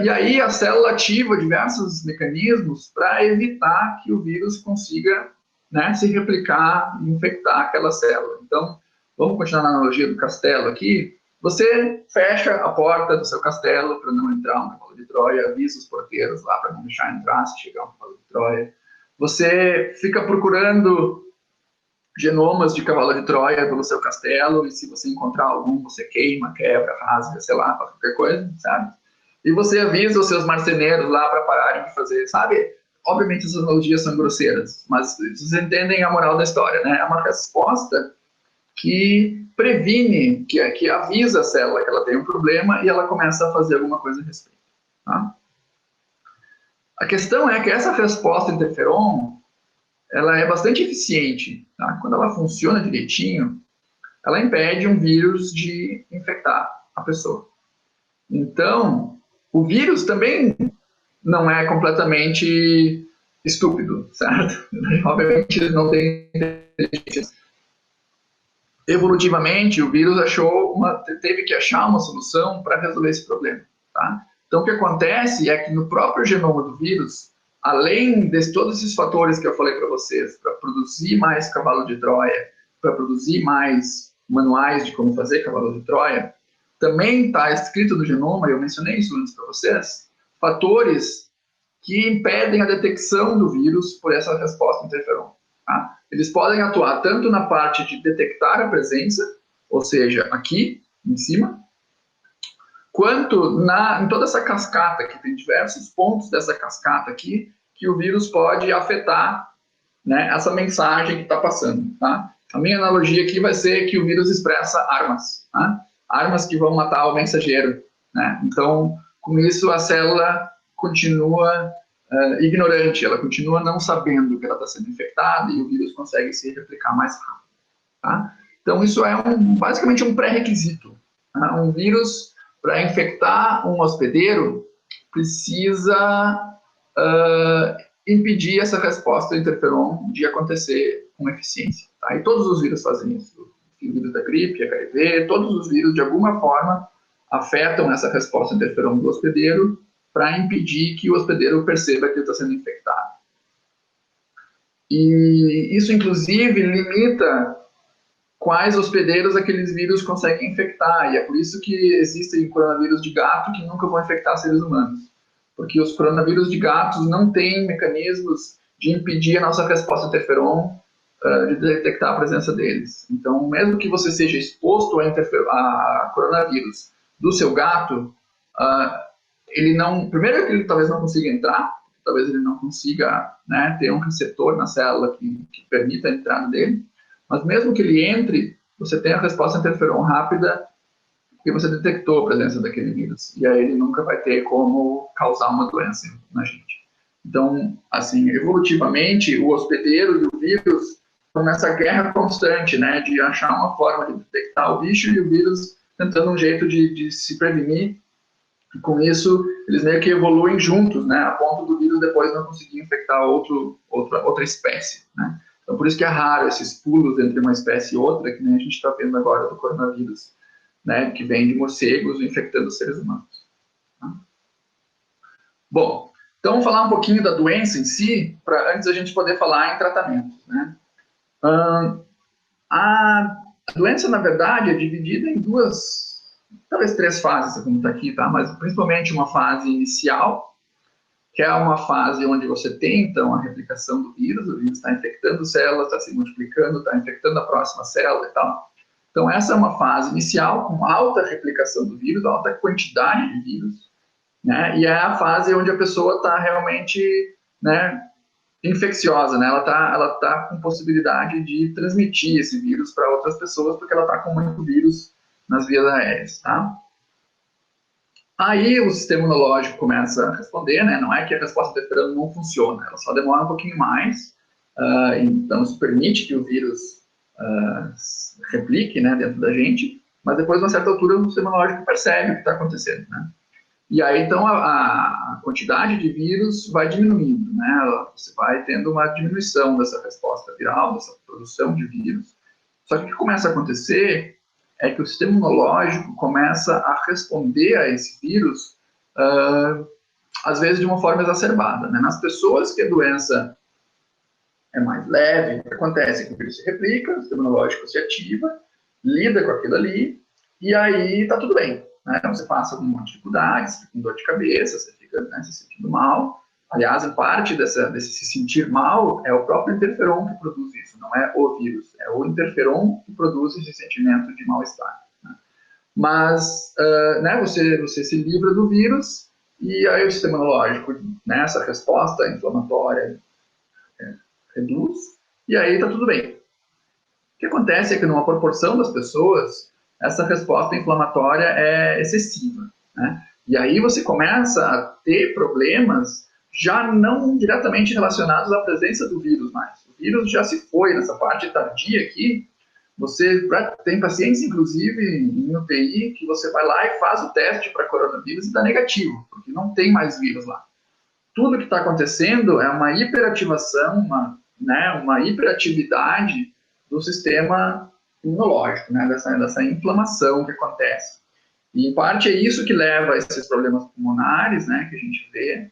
E aí a célula ativa diversos mecanismos para evitar que o vírus consiga, né, se replicar e infectar aquela célula. Então, vamos continuar na analogia do castelo aqui. Você fecha a porta do seu castelo para não entrar um cavalo de Troia, avisa os porteiros lá para não deixar entrar se chegar um cavalo de Troia. Você fica procurando genomas de cavalo de Troia pelo seu castelo, e se você encontrar algum, você queima, quebra, rasga, sei lá, faz qualquer coisa, sabe? E você avisa os seus marceneiros lá para pararem de fazer, sabe? Obviamente essas analogias são grosseiras, mas vocês entendem a moral da história, né? É uma resposta que previne, que avisa a célula que ela tem um problema e ela começa a fazer alguma coisa a respeito. Tá? A questão é que essa resposta interferon, ela é bastante eficiente. Tá? Quando ela funciona direitinho, ela impede um vírus de infectar a pessoa. Então, o vírus também não é completamente estúpido, certo? Obviamente, ele não tem inteligência. Evolutivamente, o vírus teve que achar uma solução para resolver esse problema. Tá? Então, o que acontece é que no próprio genoma do vírus, além de todos esses fatores que eu falei para vocês, para produzir mais cavalo de Troia, para produzir mais manuais de como fazer cavalo de Troia, também está escrito no genoma, e eu mencionei isso antes para vocês, fatores que impedem a detecção do vírus por essa resposta interferon. Tá? Eles podem atuar tanto na parte de detectar a presença, ou seja, aqui em cima, quanto em toda essa cascata, que tem diversos pontos dessa cascata aqui, que o vírus pode afetar, né, essa mensagem que está passando. Tá? A minha analogia aqui vai ser que o vírus expressa armas, tá? Armas que vão matar o mensageiro. Né? Então, com isso, a célula continua ignorante, ela continua não sabendo que ela está sendo infectada e o vírus consegue se replicar mais rápido. Tá? Então, isso é basicamente um pré-requisito. Tá? Um vírus, para infectar um hospedeiro, precisa impedir essa resposta do interferon de acontecer com eficiência. Tá? E todos os vírus fazem isso. O vírus da gripe, HIV, todos os vírus, de alguma forma, afetam essa resposta do interferon do hospedeiro para impedir que o hospedeiro perceba que ele está sendo infectado. E isso, inclusive, limita quais hospedeiros aqueles vírus conseguem infectar, e é por isso que existem coronavírus de gato que nunca vão infectar seres humanos, porque os coronavírus de gatos não têm mecanismos de impedir a nossa resposta interferon de detectar a presença deles. Então, mesmo que você seja exposto a coronavírus do seu gato, ele não, primeiro que ele talvez não consiga entrar, talvez ele não consiga, né, ter um receptor na célula que permita a entrada dele, mas mesmo que ele entre, você tem a resposta interferon rápida porque você detectou a presença daquele vírus, e aí ele nunca vai ter como causar uma doença na gente. Então, assim, evolutivamente, o hospedeiro e o vírus estão nessa guerra constante, né, de achar uma forma de detectar o bicho e o vírus tentando um jeito de se prevenir. E com isso, eles meio que evoluem juntos, né, a ponto do vírus depois não conseguir infectar outra espécie, né. Então, por isso que é raro esses pulos entre uma espécie e outra, que nem a gente está vendo agora do coronavírus, né, que vem de morcegos infectando seres humanos. Tá? Bom, Então, vamos falar um pouquinho da doença em si, antes a gente poder falar em tratamento, né? A doença, na verdade, é dividida em duas, talvez três fases, como está aqui, tá? Mas principalmente uma fase inicial, que é uma fase onde você tem, então, a replicação do vírus, o vírus está infectando células, está se multiplicando, está infectando a próxima célula e tal. Então, essa é uma fase inicial com alta replicação do vírus, alta quantidade de vírus, né? E é a fase onde a pessoa está realmente, né, infecciosa, né? Ela tá com possibilidade de transmitir esse vírus para outras pessoas, porque ela está com muito vírus nas vias aéreas, tá? Aí o sistema imunológico começa a responder, né? Não é que a resposta interferona não funciona, ela só demora um pouquinho mais. Então isso permite que o vírus replique, né, dentro da gente, mas depois, de uma certa altura, o sistema imunológico percebe o que está acontecendo, né? E aí, então, a quantidade de vírus vai diminuindo, né? Você vai tendo uma diminuição dessa resposta viral, dessa produção de vírus. Só que o que começa a acontecer é que o sistema imunológico começa a responder a esse vírus, às vezes de uma forma exacerbada, né? Nas pessoas que a doença é mais leve, o que acontece é que o vírus se replica, o sistema imunológico se ativa, lida com aquilo ali, e aí tá tudo bem. Né? Então você passa com um monte de dificuldades, você fica com dor de cabeça, você fica, né, se sentindo mal. Aliás, em parte desse se sentir mal é o próprio interferon que produz isso, não é o vírus, é o interferon que produz esse sentimento de mal-estar. Né? Mas né, você se livra do vírus e aí o sistema imunológico, né, essa resposta inflamatória reduz, e aí está tudo bem. O que acontece é que, numa proporção das pessoas, essa resposta inflamatória é excessiva, né? E aí você começa a ter problemas já não diretamente relacionados à presença do vírus mais. O vírus já se foi nessa parte tardia aqui. Você tem pacientes, inclusive, em UTI, que você vai lá e faz o teste para coronavírus e dá negativo, porque não tem mais vírus lá. Tudo que está acontecendo é uma hiperativação, uma hiperatividade do sistema imunológico, né? dessa inflamação que acontece. E, em parte, é isso que leva a esses problemas pulmonares, né, que a gente vê,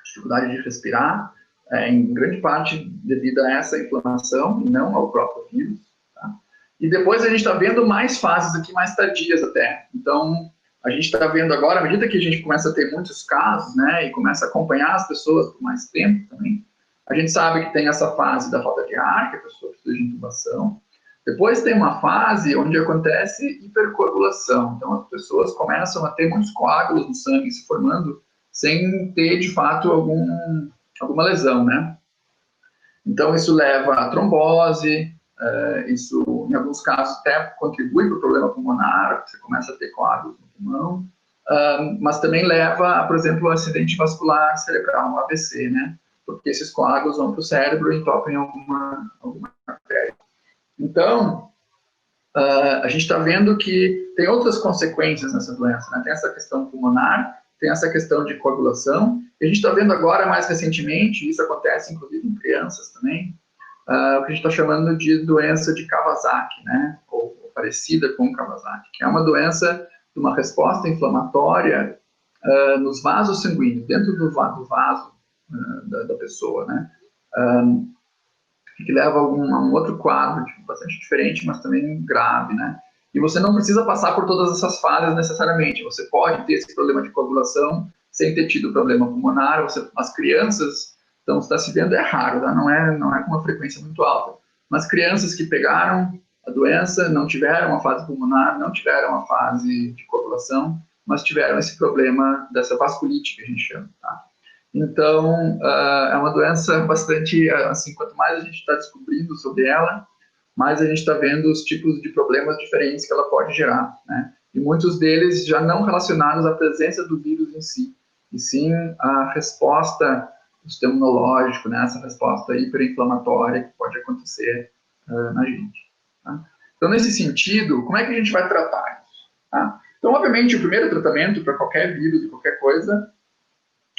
dificuldade de respirar, em grande parte devido a essa inflamação, e não ao próprio vírus. Tá? E depois a gente está vendo mais fases aqui, mais tardias até. Então, a gente está vendo agora, à medida que a gente começa a ter muitos casos, né, e começa a acompanhar as pessoas por mais tempo também, a gente sabe que tem essa fase da falta de ar, que a pessoa precisa de intubação. Depois tem uma fase onde acontece hipercoagulação. Então, as pessoas começam a ter muitos coágulos no sangue se formando sem ter, de fato, alguma lesão, né? Então, isso leva a trombose, isso, em alguns casos, até contribui para o problema pulmonar, você começa a ter coágulos no pulmão, mas também leva, por exemplo, ao acidente vascular cerebral, um AVC, né? Porque esses coágulos vão para o cérebro e entopem alguma artéria. Então, a gente está vendo que tem outras consequências nessa doença, né? Tem essa questão pulmonar, tem essa questão de coagulação, e a gente está vendo agora, mais recentemente, isso acontece inclusive em crianças também, o que a gente está chamando de doença de Kawasaki, né? Ou parecida com Kawasaki, que é uma doença de uma resposta inflamatória nos vasos sanguíneos, dentro do vaso da pessoa, né? Que leva a um outro quadro bastante diferente, mas também grave, né? E você não precisa passar por todas essas fases necessariamente. Você pode ter esse problema de coagulação sem ter tido problema pulmonar. As crianças, então, está se vendo, é raro, tá? Não é com uma frequência muito alta. Mas crianças que pegaram a doença, não tiveram uma fase pulmonar, não tiveram uma fase de coagulação, mas tiveram esse problema dessa vasculite que a gente chama, tá? Então, é uma doença bastante, assim, quanto mais a gente está descobrindo sobre ela, mais a gente está vendo os tipos de problemas diferentes que ela pode gerar, né? E muitos deles já não relacionados à presença do vírus em si, e sim à resposta do sistema imunológico, né? Essa resposta hiperinflamatória que pode acontecer na gente. Tá? Então, nesse sentido, como é que a gente vai tratar isso? Tá? Então, obviamente, o primeiro tratamento para qualquer vírus e qualquer coisa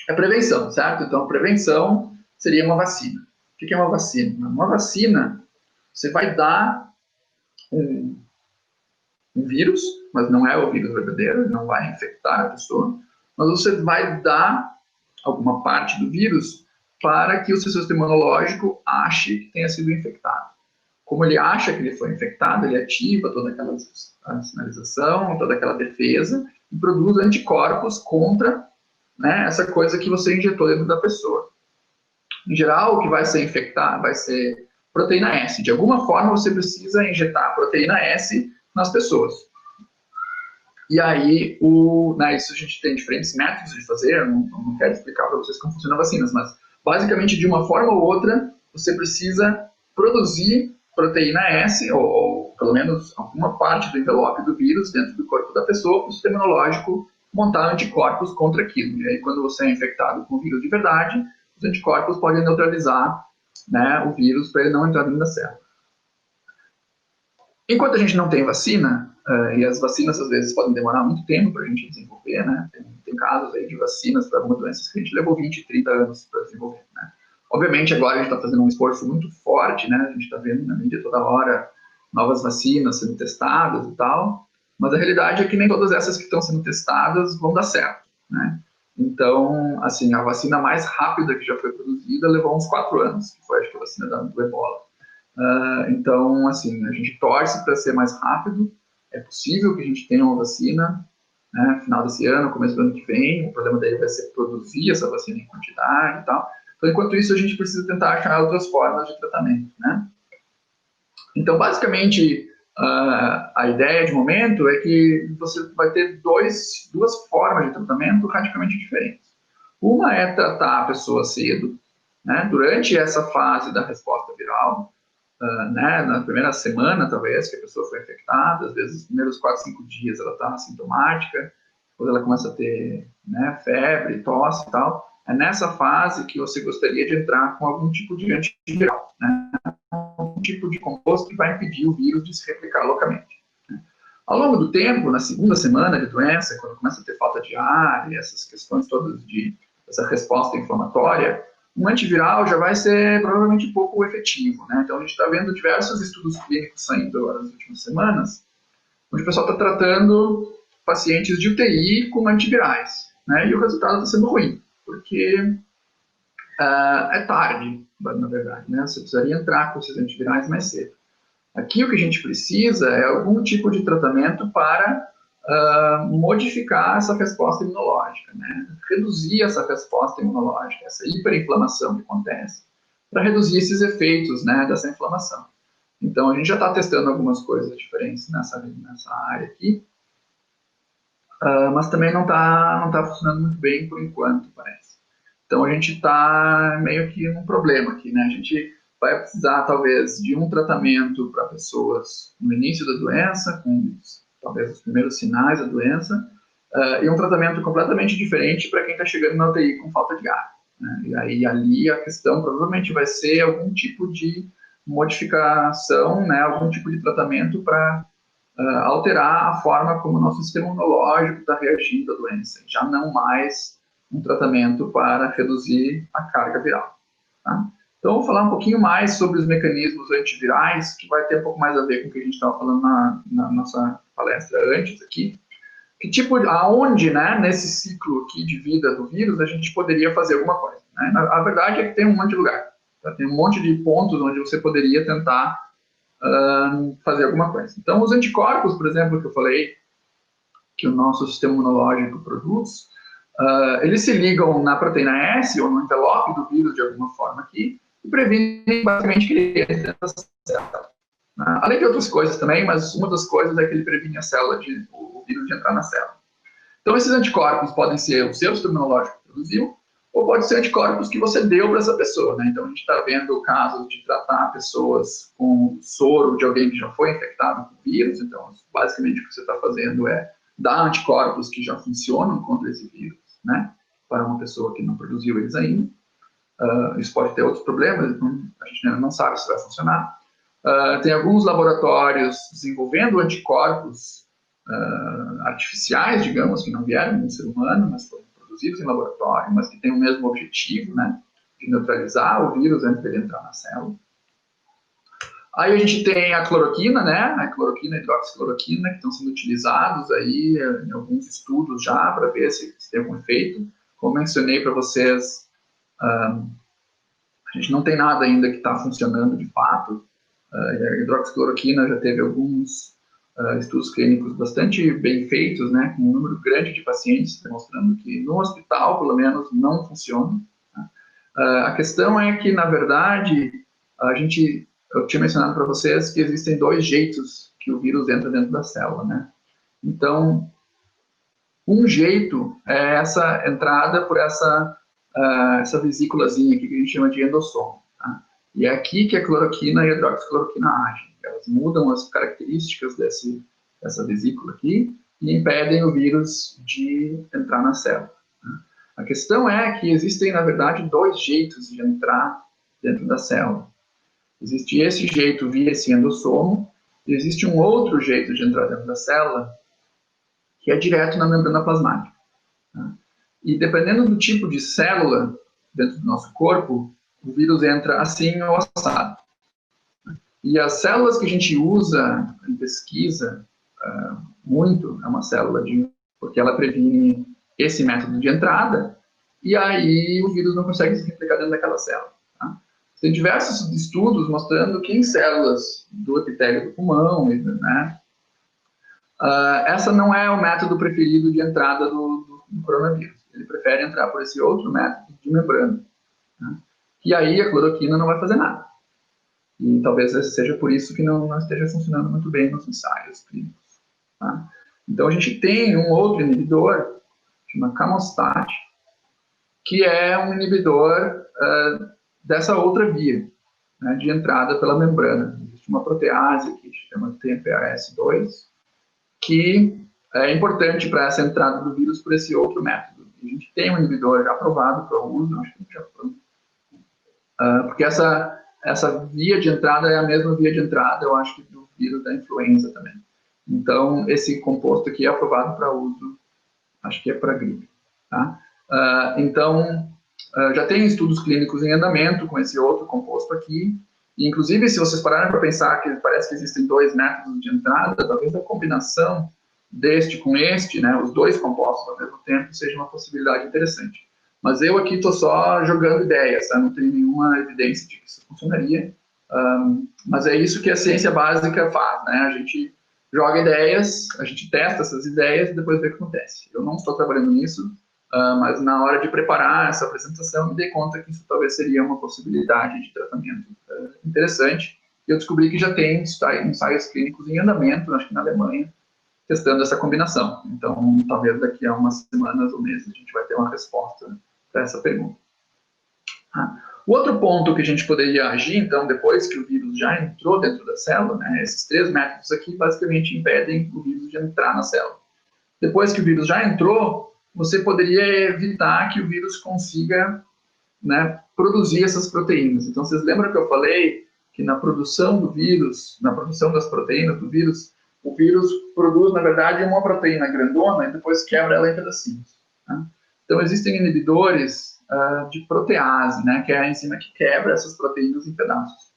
é prevenção, certo? Então, prevenção seria uma vacina. O que é uma vacina? Uma vacina, você vai dar um vírus, mas não é o vírus verdadeiro, não vai infectar a pessoa, mas você vai dar alguma parte do vírus para que o seu sistema imunológico ache que tenha sido infectado. Como ele acha que ele foi infectado, ele ativa toda aquela sinalização, toda aquela defesa e produz anticorpos contra, né, essa coisa que você injetou dentro da pessoa. Em geral, o que vai ser infectado vai ser proteína S. De alguma forma, você precisa injetar proteína S nas pessoas. E aí, né, isso a gente tem diferentes métodos de fazer, eu não quero explicar para vocês como funcionam vacinas, mas basicamente, de uma forma ou outra, você precisa produzir proteína S, ou pelo menos alguma parte do envelope do vírus dentro do corpo da pessoa, para o sistema imunológico montar anticorpos contra aquilo. E aí, quando você é infectado com o vírus de verdade, os anticorpos podem neutralizar, né, o vírus para ele não entrar dentro da célula. Enquanto a gente não tem vacina, e as vacinas às vezes podem demorar muito tempo para a gente desenvolver, né? Tem casos aí de vacinas para algumas doenças que a gente levou 20, 30 anos para desenvolver, né? Obviamente agora a gente está fazendo um esforço muito forte, né? A gente está vendo na mídia toda hora novas vacinas sendo testadas e tal, mas a realidade é que nem todas essas que estão sendo testadas vão dar certo, né? Então, assim, a vacina mais rápida que já foi produzida levou uns 4 anos, que foi, acho que, a vacina do Ebola. Então, assim, a gente torce para ser mais rápido, é possível que a gente tenha uma vacina, né, final desse ano, começo do ano que vem, o problema daí vai ser produzir essa vacina em quantidade e tal. Então, enquanto isso, a gente precisa tentar achar outras formas de tratamento, né? Então, basicamente, a ideia de momento é que você vai ter duas formas de tratamento radicalmente diferentes. Uma é tratar a pessoa cedo, né, durante essa fase da resposta viral, né, na primeira semana, talvez, que a pessoa foi infectada, às vezes, nos primeiros 4, 5 dias ela está assintomática, depois ela começa a ter, né, febre, tosse e tal. É nessa fase que você gostaria de entrar com algum tipo de antiviral, né, algum tipo de composto que vai impedir o vírus de se replicar localmente. Né. Ao longo do tempo, na segunda semana de doença, quando começa a ter falta de ar e essas questões todas de essa resposta inflamatória, um antiviral já vai ser provavelmente pouco efetivo, né? Então a gente está vendo diversos estudos clínicos saindo agora nas últimas semanas, onde o pessoal está tratando pacientes de UTI com antivirais, né? E o resultado está sendo ruim, porque é tarde, na verdade, né? Você precisaria entrar com esses antivirais mais cedo. Aqui o que a gente precisa é algum tipo de tratamento para modificar essa resposta imunológica, né? Reduzir essa resposta imunológica, essa hiperinflamação que acontece, para reduzir esses efeitos, né, dessa inflamação. Então, a gente já está testando algumas coisas diferentes nessa área aqui, mas também não tá funcionando muito bem por enquanto, parece. Então, a gente está meio que num problema aqui, né? A gente vai precisar, talvez, de um tratamento para pessoas no início da doença, com talvez os primeiros sinais da doença, e um tratamento completamente diferente para quem está chegando na UTI com falta de ar, né? E aí ali a questão provavelmente vai ser algum tipo de modificação, né, algum tipo de tratamento para alterar a forma como o nosso sistema imunológico está reagindo à doença, já não mais um tratamento para reduzir a carga viral. Tá? Então, eu vou falar um pouquinho mais sobre os mecanismos antivirais, que vai ter um pouco mais a ver com o que a gente estava falando na nossa palestra antes aqui. Que tipo, aonde, né, nesse ciclo aqui de vida do vírus, a gente poderia fazer alguma coisa. Né? A verdade é que tem um monte de lugar. Tá? Tem um monte de pontos onde você poderia tentar fazer alguma coisa. Então, os anticorpos, por exemplo, que eu falei, que o nosso sistema imunológico produz, eles se ligam na proteína S ou no envelope do vírus de alguma forma aqui e previnem basicamente que ele entre dentro da célula. Além de outras coisas também, mas uma das coisas é que ele previne o vírus de entrar na célula. Então, esses anticorpos podem ser o seu sistema imunológico que produziu, ou pode ser anticorpos que você deu para essa pessoa, né? Então, a gente está vendo casos de tratar pessoas com soro de alguém que já foi infectado com vírus. Então, basicamente, o que você está fazendo é dar anticorpos que já funcionam contra esse vírus, né? Para uma pessoa que não produziu eles ainda. Isso pode ter outros problemas, a gente ainda não sabe se vai funcionar. Tem alguns laboratórios desenvolvendo anticorpos artificiais, digamos, que não vieram do ser humano, mas foram produzidos em laboratório, mas que têm o mesmo objetivo, né, de neutralizar o vírus antes dele entrar na célula. Aí a gente tem a cloroquina, né, a cloroquina e a hidroxicloroquina, que estão sendo utilizados aí em alguns estudos já para ver se tem algum efeito. como mencionei para vocês, a gente não tem nada ainda que está funcionando de fato. A hidroxicloroquina já teve alguns estudos clínicos bastante bem feitos, né, com um número grande de pacientes, demonstrando que no hospital, pelo menos, não funciona. A questão é que, na verdade, eu tinha mencionado para vocês que existem dois jeitos que o vírus entra dentro da célula, né? Então, um jeito é essa entrada por essa vesículazinha aqui que a gente chama de endossomo, tá? E é aqui que a cloroquina e a hidroxicloroquina agem. Elas mudam as características dessa vesícula aqui e impedem o vírus de entrar na célula. A questão é que existem, na verdade, dois jeitos de entrar dentro da célula. Existe esse jeito via esse endossomo, e existe um outro jeito de entrar dentro da célula, que é direto na membrana plasmática. E dependendo do tipo de célula dentro do nosso corpo, o vírus entra assim ou assado. E as células que a gente usa em pesquisa muito, é uma célula porque ela previne esse método de entrada, e aí o vírus não consegue se replicar dentro daquela célula. Tá? Tem diversos estudos mostrando que em células do epitélio do pulmão, né, essa não é o método preferido de entrada do coronavírus. Ele prefere entrar por esse outro método de membrana. Né? E aí a cloroquina não vai fazer nada. E talvez seja por isso que não esteja funcionando muito bem nos ensaios clínicos. Tá? Então a gente tem um outro inibidor, chama Camostat, que é um inibidor dessa outra via, né, de entrada pela membrana. Existe uma protease aqui, que se chama TMPRS2, que é importante para essa entrada do vírus por esse outro método. A gente tem um inibidor já aprovado para uso, acho que a gente já falou, porque essa via de entrada é a mesma via de entrada, eu acho, do vírus da influenza também. Então, esse composto aqui é aprovado para uso, acho que é para gripe. Tá? Então, já tem estudos clínicos em andamento com esse outro composto aqui. E, inclusive, se vocês pararem para pensar que parece que existem dois métodos de entrada, talvez a combinação deste com este, né, os dois compostos ao mesmo tempo, seja uma possibilidade interessante. Mas eu aqui estou só jogando ideias, tá? Não tenho nenhuma evidência de que isso funcionaria. Mas é isso que a ciência básica faz, né? A gente joga ideias, a gente testa essas ideias e depois vê o que acontece. Eu não estou trabalhando nisso, mas na hora de preparar essa apresentação, me dei conta que isso talvez seria uma possibilidade de tratamento interessante. E eu descobri que já tem ensaios clínicos em andamento, acho que na Alemanha, testando essa combinação. Então, talvez daqui a umas semanas ou meses a gente vai ter uma resposta para essa pergunta. O outro ponto que a gente poderia agir, então, depois que o vírus já entrou dentro da célula, né, esses três métodos aqui basicamente impedem o vírus de entrar na célula. Depois que o vírus já entrou, você poderia evitar que o vírus consiga, né, produzir essas proteínas. Então, vocês lembram que eu falei que na produção do vírus, na produção das proteínas do vírus, o vírus produz, na verdade, uma proteína grandona e depois quebra ela em pedacinhos. Tá? Então, existem inibidores de protease, né, que é a enzima que quebra essas proteínas em pedaços.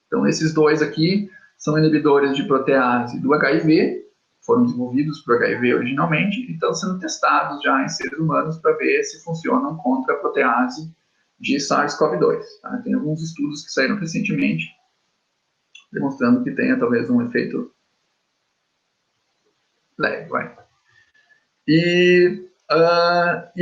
Então, esses dois aqui são inibidores de protease do HIV, foram desenvolvidos para o HIV originalmente e estão sendo testados já em seres humanos para ver se funcionam contra a protease de SARS-CoV-2. Tá? Tem alguns estudos que saíram recentemente demonstrando que tenha talvez um efeito leve. E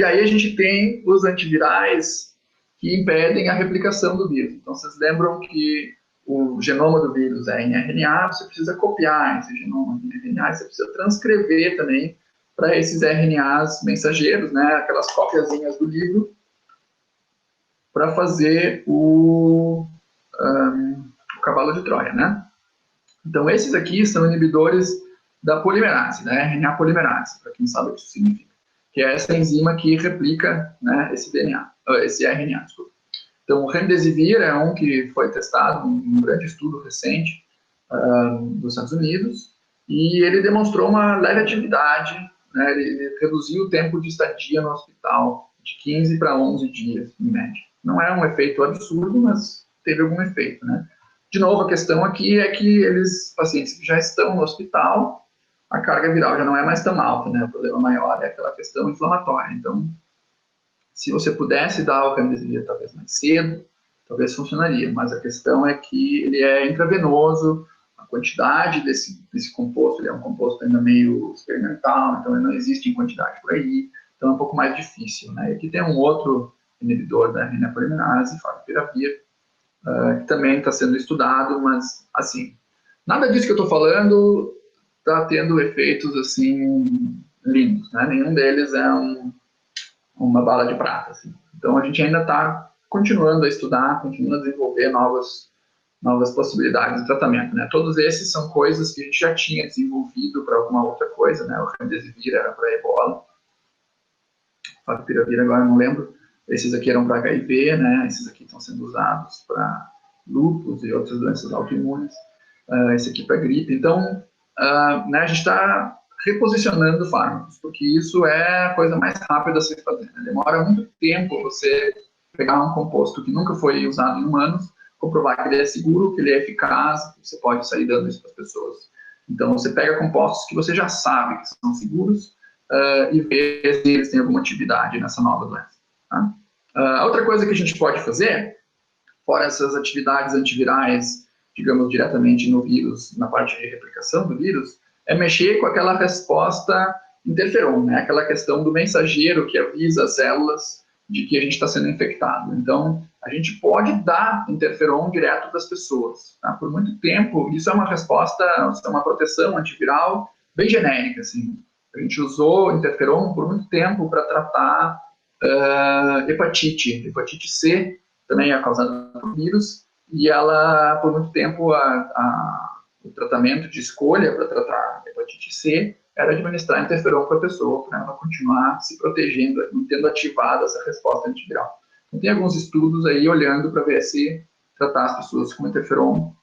aí a gente tem os antivirais que impedem a replicação do vírus. Então, vocês lembram que o genoma do vírus é em RNA, você precisa copiar esse genoma em RNA, você precisa transcrever também para esses RNAs mensageiros, né, aquelas copiazinhas do livro, para fazer o cavalo de Troia, né? Então, esses aqui são inibidores da polimerase, né, RNA polimerase, para quem sabe o que isso significa, que é essa enzima que replica, né, esse RNA, desculpa. Então, o remdesivir é um que foi testado em um grande estudo recente dos Estados Unidos, e ele demonstrou uma leve atividade, né, ele reduziu o tempo de estadia no hospital de 15 para 11 dias, em média. Não é um efeito absurdo, mas teve algum efeito, né? De novo, a questão aqui é que pacientes que já estão no hospital, a carga viral já não é mais tão alta, né? O problema maior é aquela questão inflamatória. Então, Se você pudesse dar o remdesivir talvez mais cedo, talvez funcionaria, mas a questão é que ele é intravenoso, a quantidade desse composto, ele é um composto ainda meio experimental, então ele não existe em quantidade por aí, então é um pouco mais difícil, né? E aqui tem um outro inibidor da RNA polimerase, favipiravir, que também está sendo estudado, mas, assim, nada disso que eu estou falando está tendo efeitos, assim, lindos, né? Nenhum deles é uma bala de prata, assim. Então, a gente ainda está continuando a estudar, continuando a desenvolver novas possibilidades de tratamento, né? Todos esses são coisas que a gente já tinha desenvolvido para alguma outra coisa, né? O remdesivir era para ebola, favipiravir agora não lembro. Esses aqui eram para HIV, né? Esses aqui estão sendo usados para lúpus e outras doenças autoimunes. Esse aqui para gripe. Então, né, a gente está reposicionando fármacos, porque isso é a coisa mais rápida a se fazer. Né? Demora muito tempo você pegar um composto que nunca foi usado em humanos, comprovar que ele é seguro, que ele é eficaz, que você pode sair dando isso para as pessoas. Então, você pega compostos que você já sabe que são seguros e vê se eles têm alguma atividade nessa nova doença. Tá? Outra coisa que a gente pode fazer, fora essas atividades antivirais, digamos, diretamente no vírus, na parte de replicação do vírus, é mexer com aquela resposta interferon, né? Aquela questão do mensageiro que avisa as células de que a gente está sendo infectado. Então, a gente pode dar interferon direto para as pessoas. Tá? Por muito tempo, isso é uma resposta, é uma proteção antiviral bem genérica. Assim. A gente usou interferon por muito tempo para tratar hepatite C, também é causada por vírus, e ela, por muito tempo, o tratamento de escolha para tratar hepatite C era administrar interferon para a pessoa, para ela continuar se protegendo, não tendo ativado essa resposta antiviral. Então, tem alguns estudos aí olhando para ver se tratar as pessoas com interferon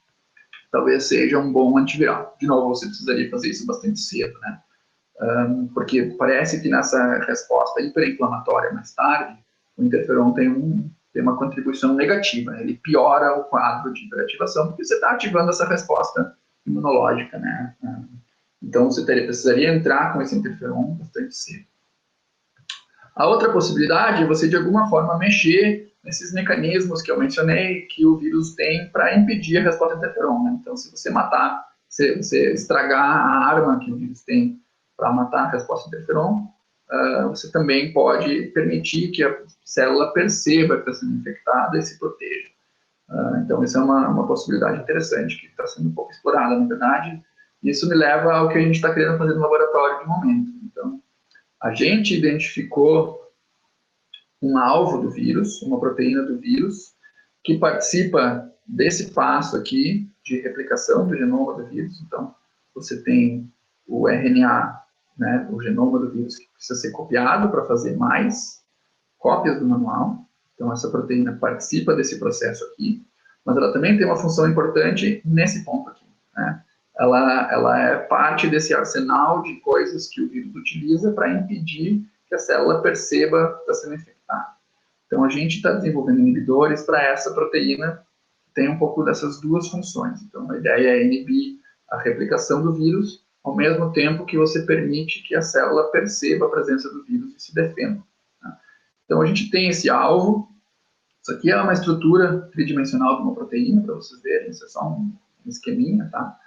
talvez seja um bom antiviral. De novo, você precisaria fazer isso bastante cedo, né? Porque parece que nessa resposta hiperinflamatória mais tarde, o interferon tem uma contribuição negativa, né? Ele piora o quadro de hiperativação, porque você está ativando essa resposta imunológica, né? Então, você precisaria entrar com esse interferon bastante cedo. A outra possibilidade é você, de alguma forma, mexer nesses mecanismos que eu mencionei, que o vírus tem para impedir a resposta interferon. Né? Então, se você matar, se você estragar a arma que o vírus tem para matar a resposta interferon, você também pode permitir que a célula perceba que está sendo infectada e se proteja. Então, isso é uma possibilidade interessante, que está sendo um pouco explorada, na verdade. Isso me leva ao que a gente está querendo fazer no laboratório de momento. Então, a gente identificou um alvo do vírus, uma proteína do vírus, que participa desse passo aqui de replicação do genoma do vírus. Então, você tem o RNA, né, o genoma do vírus, que precisa ser copiado para fazer mais cópias do manual. Então, essa proteína participa desse processo aqui, mas ela também tem uma função importante nesse ponto aqui, né? Ela é parte desse arsenal de coisas que o vírus utiliza para impedir que a célula perceba que está sendo infectada. Então, a gente está desenvolvendo inibidores para essa proteína que tem um pouco dessas duas funções. Então, a ideia é inibir a replicação do vírus, ao mesmo tempo que você permite que a célula perceba a presença do vírus e se defenda. Tá? Então, a gente tem esse alvo. Isso aqui é uma estrutura tridimensional de uma proteína, para vocês verem. Isso é só um esqueminha, tá?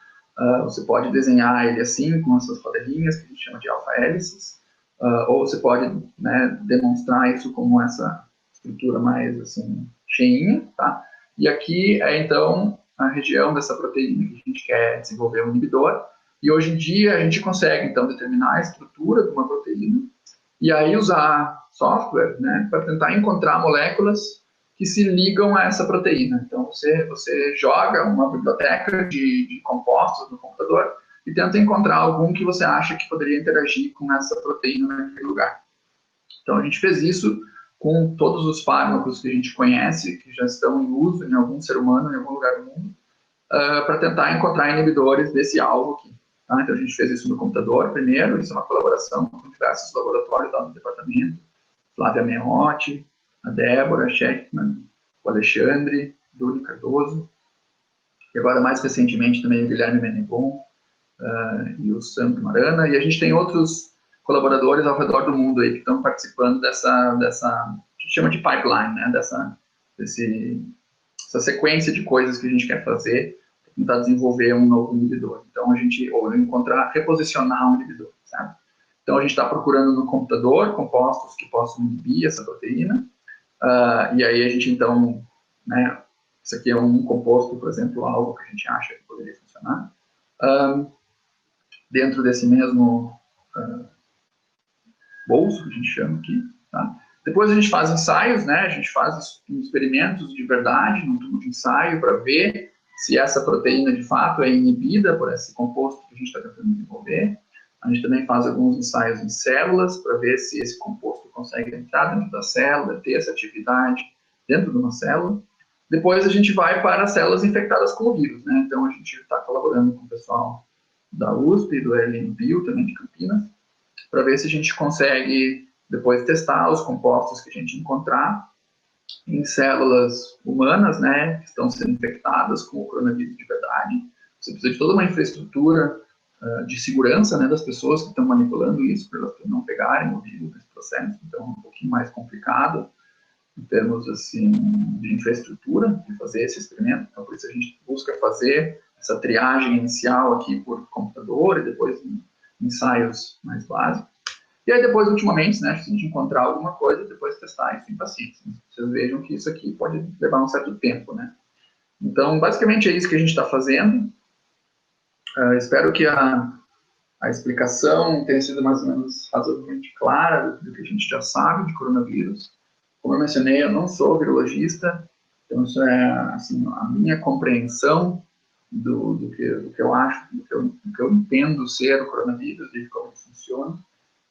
Você pode desenhar ele assim, com essas rodelinhas, que a gente chama de alfa-hélices, ou você pode, né, demonstrar isso como essa estrutura mais assim, cheinha, tá? E aqui é, então, a região dessa proteína que a gente quer desenvolver um inibidor, e hoje em dia a gente consegue, então, determinar a estrutura de uma proteína, e aí usar software, né, para tentar encontrar moléculas que se ligam a essa proteína. Então, você joga uma biblioteca de compostos no computador e tenta encontrar algum que você acha que poderia interagir com essa proteína naquele lugar. Então, a gente fez isso com todos os fármacos que a gente conhece, que já estão em uso em algum ser humano, em algum lugar do mundo, para tentar encontrar inibidores desse alvo aqui. Tá? Então, a gente fez isso no computador primeiro, isso é uma colaboração com diversos laboratórios lá no departamento, Flávia Meotti, a Débora Schechtman, o Alexandre, Dúlio Cardoso, e agora mais recentemente também o Guilherme Menebon e o Sandro Marana, e a gente tem outros colaboradores ao redor do mundo aí que estão participando dessa chama de pipeline, né, essa sequência de coisas que a gente quer fazer para tentar desenvolver um novo inibidor. Então, ou reposicionar um inibidor, sabe? Então, a gente está procurando no computador compostos que possam inibir essa proteína, e aí a gente, então, né, isso aqui é um composto, por exemplo, algo que a gente acha que poderia funcionar. Dentro desse mesmo bolso, que a gente chama aqui, tá? Depois a gente faz ensaios, né? A gente faz experimentos de verdade num tubo de ensaio para ver se essa proteína de fato é inibida por esse composto que a gente está tentando desenvolver. A gente também faz alguns ensaios em células para ver se esse composto consegue entrar dentro da célula, ter essa atividade dentro de uma célula. Depois a gente vai para células infectadas com o vírus, né? Então a gente está colaborando com o pessoal da USP, do LNBio, também de Campinas, para ver se a gente consegue depois testar os compostos que a gente encontrar em células humanas, né, que estão sendo infectadas com o coronavírus de verdade. Você precisa de toda uma infraestrutura de segurança, né, das pessoas que estão manipulando isso, para elas não pegarem o vírus nesse processo. Então, é um pouquinho mais complicado em termos assim de infraestrutura de fazer esse experimento. Então, por isso a gente busca fazer essa triagem inicial aqui por computador e depois ensaios mais básicos. E aí depois, ultimamente, né, se a gente encontrar alguma coisa, depois testar isso em pacientes. Vocês vejam que isso aqui pode levar um certo tempo, né? Então, basicamente é isso que a gente está fazendo. Espero que a explicação tenha sido mais ou menos razoavelmente clara do que a gente já sabe de coronavírus. Como eu mencionei, eu não sou virologista, então isso é assim, a minha compreensão do que eu acho, do que eu entendo ser o coronavírus, de como ele funciona.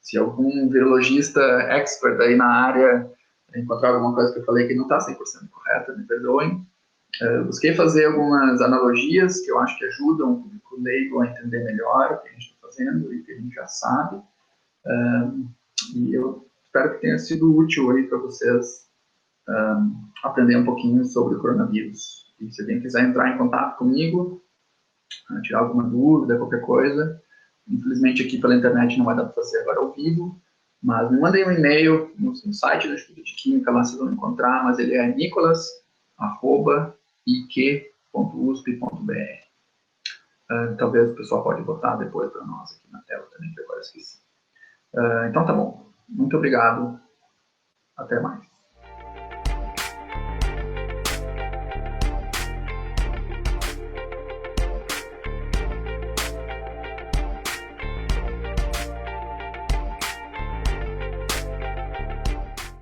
Se algum virologista expert aí na área encontrar alguma coisa que eu falei que não está 100% correta, me perdoem. Busquei fazer algumas analogias que eu acho que ajudam o público leigo a entender melhor o que a gente está fazendo e o que a gente já sabe. E eu espero que tenha sido útil aí para vocês aprender um pouquinho sobre o coronavírus. E se alguém quiser entrar em contato comigo, tirar alguma dúvida, qualquer coisa, infelizmente aqui pela internet não vai dar para fazer agora ao vivo, mas me mandem um e-mail no site do Instituto de Química, lá vocês vão encontrar, mas ele é nicolas@ik.usp.br. Talvez o pessoal pode botar depois para nós aqui na tela também, que agora esqueci. Então tá bom. Muito obrigado. Até mais.